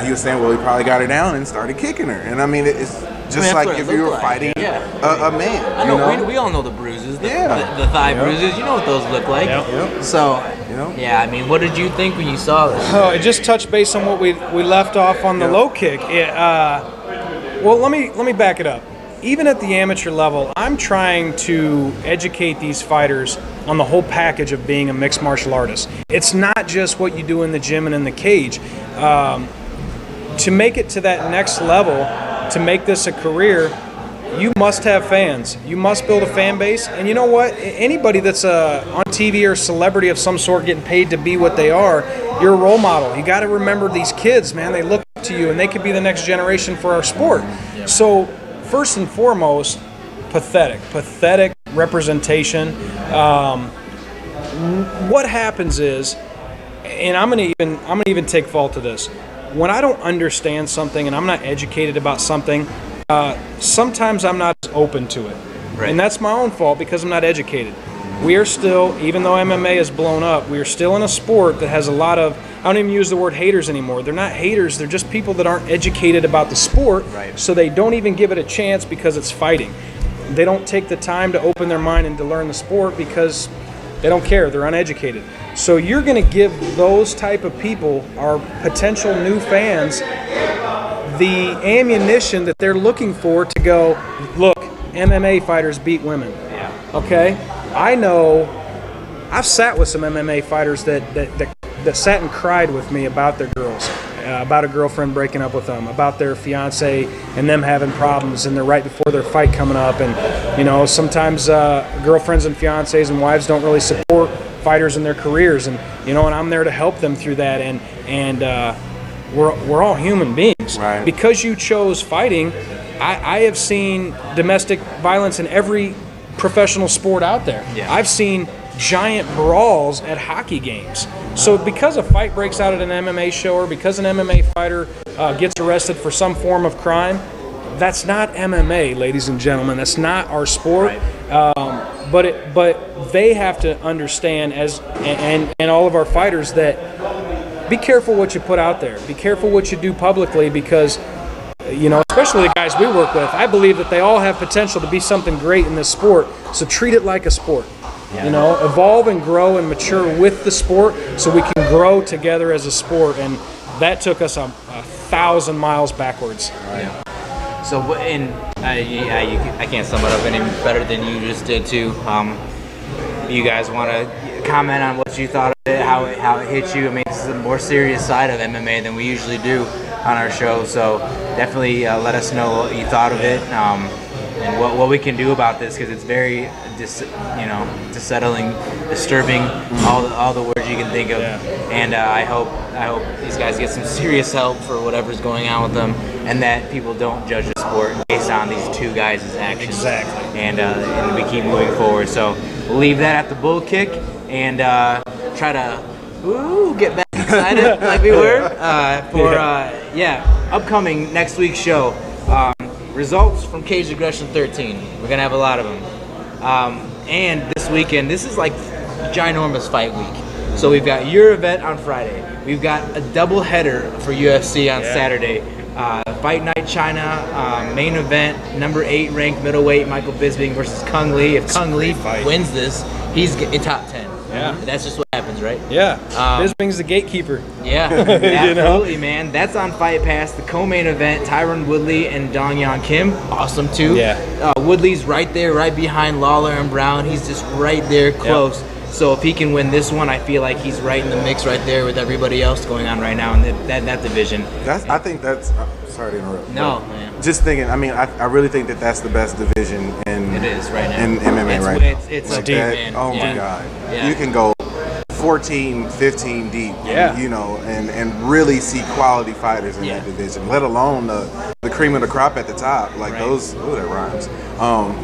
he was saying, well, he probably got her down and started kicking her. And it's just like if you were fighting a man. I know, we all know the bruises, the thigh bruises. You know what those look like. Yep. So, what did you think when you saw this? Oh, it just touched base on what we left off on the low kick. Well, let me back it up. Even at the amateur level, I'm trying to educate these fighters on the whole package of being a mixed martial artist. It's not just what you do in the gym and in the cage. To make it to that next level, to make this a career, you must have fans. You must build a fan base. And you know what? Anybody that's on TV or a celebrity of some sort getting paid to be what they are, you're a role model. You got to remember these kids, man. They look up to you, and they could be the next generation for our sport. Yeah. So, first and foremost, pathetic representation. What happens is, and I'm gonna even take fault of this. When I don't understand something and I'm not educated about something, sometimes I'm not open to it. Right. And that's my own fault because I'm not educated. We are still, even though MMA is blown up, we are still in a sport that has a lot of, I don't even use the word haters anymore. They're not haters, they're just people that aren't educated about the sport, so they don't even give it a chance because it's fighting. They don't take the time to open their mind and to learn the sport because they don't care, they're uneducated. So you're going to give those type of people, our potential new fans, the ammunition that they're looking for to go, look, MMA fighters beat women. Yeah. Okay? I know, I've sat with some MMA fighters that that sat and cried with me about their girls, about a girlfriend breaking up with them, about their fiance and them having problems, and they're right before their fight coming up. And, you know, sometimes girlfriends and fiancés and wives don't really support fighters in their careers, and, you know, and I'm there to help them through that. And we're all human beings. Right. Because you chose fighting, I have seen domestic violence in every professional sport out there. Yeah. I've seen giant brawls at hockey games. So because a fight breaks out at an MMA show, or because an MMA fighter gets arrested for some form of crime, that's not MMA, ladies and gentlemen. That's not our sport. Right. But they have to understand, and all of our fighters, that be careful what you put out there. Be careful what you do publicly, because, you know, especially the guys we work with, I believe that they all have potential to be something great in this sport. So treat it like a sport. You know, evolve and grow and mature with the sport, so we can grow together as a sport. And that took us 1,000 miles backwards. Right. So, and I can't sum it up any better than you just did too. You guys want to comment on what you thought of it, how it hit you? I mean, this is a more serious side of MMA than we usually do on our show. So definitely let us know what you thought of it, and what we can do about this, because it's very dissettling, disturbing, all the words you can think of. Yeah. And I hope these guys get some serious help for whatever's going on with them, and that people don't judge the sport based on these two guys' actions. Exactly. And we keep moving forward. So we'll leave that at the BullKick, and try to get back excited like we were for upcoming next week's show. Results from Caged Aggression XIII. We're gonna have a lot of them. And this weekend, this is like ginormous fight week. So we've got your event on Friday. We've got a double header for UFC on Saturday. Fight Night China, main event, number 8 ranked middleweight Michael Bisping versus Kung Lee. If Kung Lee wins this, he's in top 10. Yeah. That's just what happens, right? Yeah. Bisping's the gatekeeper. Yeah, absolutely, man. That's on Fight Pass. The co-main event, Tyron Woodley and Dong Yeon Kim, awesome too. Yeah. Woodley's right there, right behind Lawler and Brown. He's just right there, close. Yep. So if he can win this one, I feel like he's right in the mix right there with everybody else going on right now in that division. I think that's. Sorry to interrupt. No, man. Just thinking. I mean, I really think that that's the best division in. It is right now. In MMA right now. It's like deep, that, man. Oh my God. Yeah. You can go 14, 15 deep. Yeah. You know, and really see quality fighters in that division. Let alone the cream of the crop at the top. Like those. Oh, that rhymes.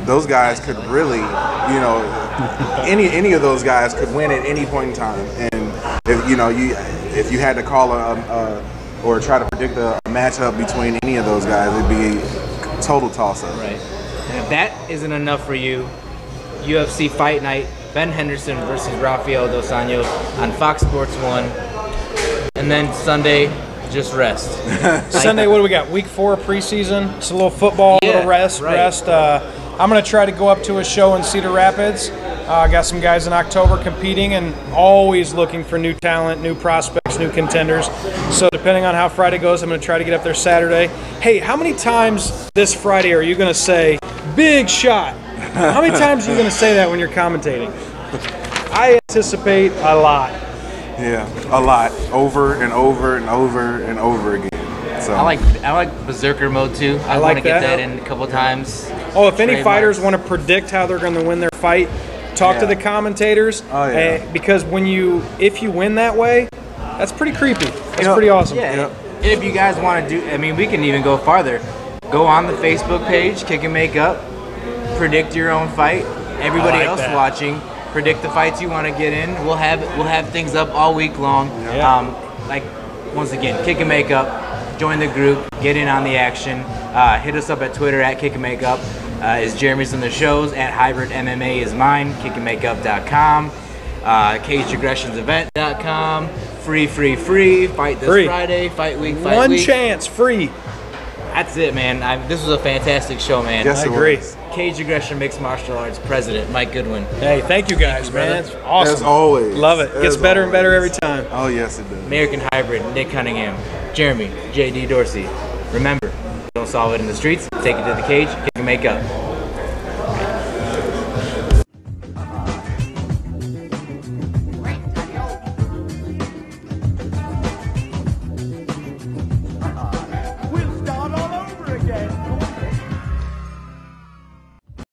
Those guys could really, you know, any of those guys could win at any point in time. And if you had to call or try to predict a matchup between any of those guys, it'd be a total toss-up. Right. And if that isn't enough for you, UFC Fight Night, Ben Henderson versus Rafael Dos Anjos on Fox Sports 1. And then Sunday, just rest. Sunday, what do we got? Week 4 preseason. It's a little football, a little rest. I'm going to try to go up to a show in Cedar Rapids. Got some guys in October competing, and always looking for new talent, new prospects, new contenders. So depending on how Friday goes, I'm going to try to get up there Saturday. Hey, how many times this Friday are you going to say, big shot? How many times are you going to say that when you're commentating? I anticipate a lot. Yeah, a lot. Over and over and over and over again. So I like Berserker mode too. I want to get that in a couple times. Oh, if any fighters want to predict how they're going to win their fight, talk to the commentators. Oh, yeah. Because if you win that way, that's pretty creepy. That's pretty awesome. Yeah. And if you guys want to do, I mean, we can even go farther. Go on the Facebook page, Kick and Make Up, predict your own fight. Everybody else watching, predict the fights you want to get in. We'll have things up all week long. Like, once again, Kick and Make Up. Join the group, get in on the action. Hit us up at Twitter at Kick and Make Up. Is Jeremy's on the shows at Hybrid MMA is mine. KickandMakeUp.com. CagedAggressionsEvent.com. Free. Fight this Friday. Fight week. One chance, free. That's it, man. This was a fantastic show, man. Yes, I agree. Caged Aggression Mixed Martial Arts President Mike Goodwin. Hey, thank you guys, man. It's awesome. As always. Love it. Gets better and better every time. Oh, yes, it does. American Hybrid, Nick Cunningham, Jeremy, J.D. Dorsey. Remember, don't solve it in the streets. Take it to the cage. Kick and Make Up.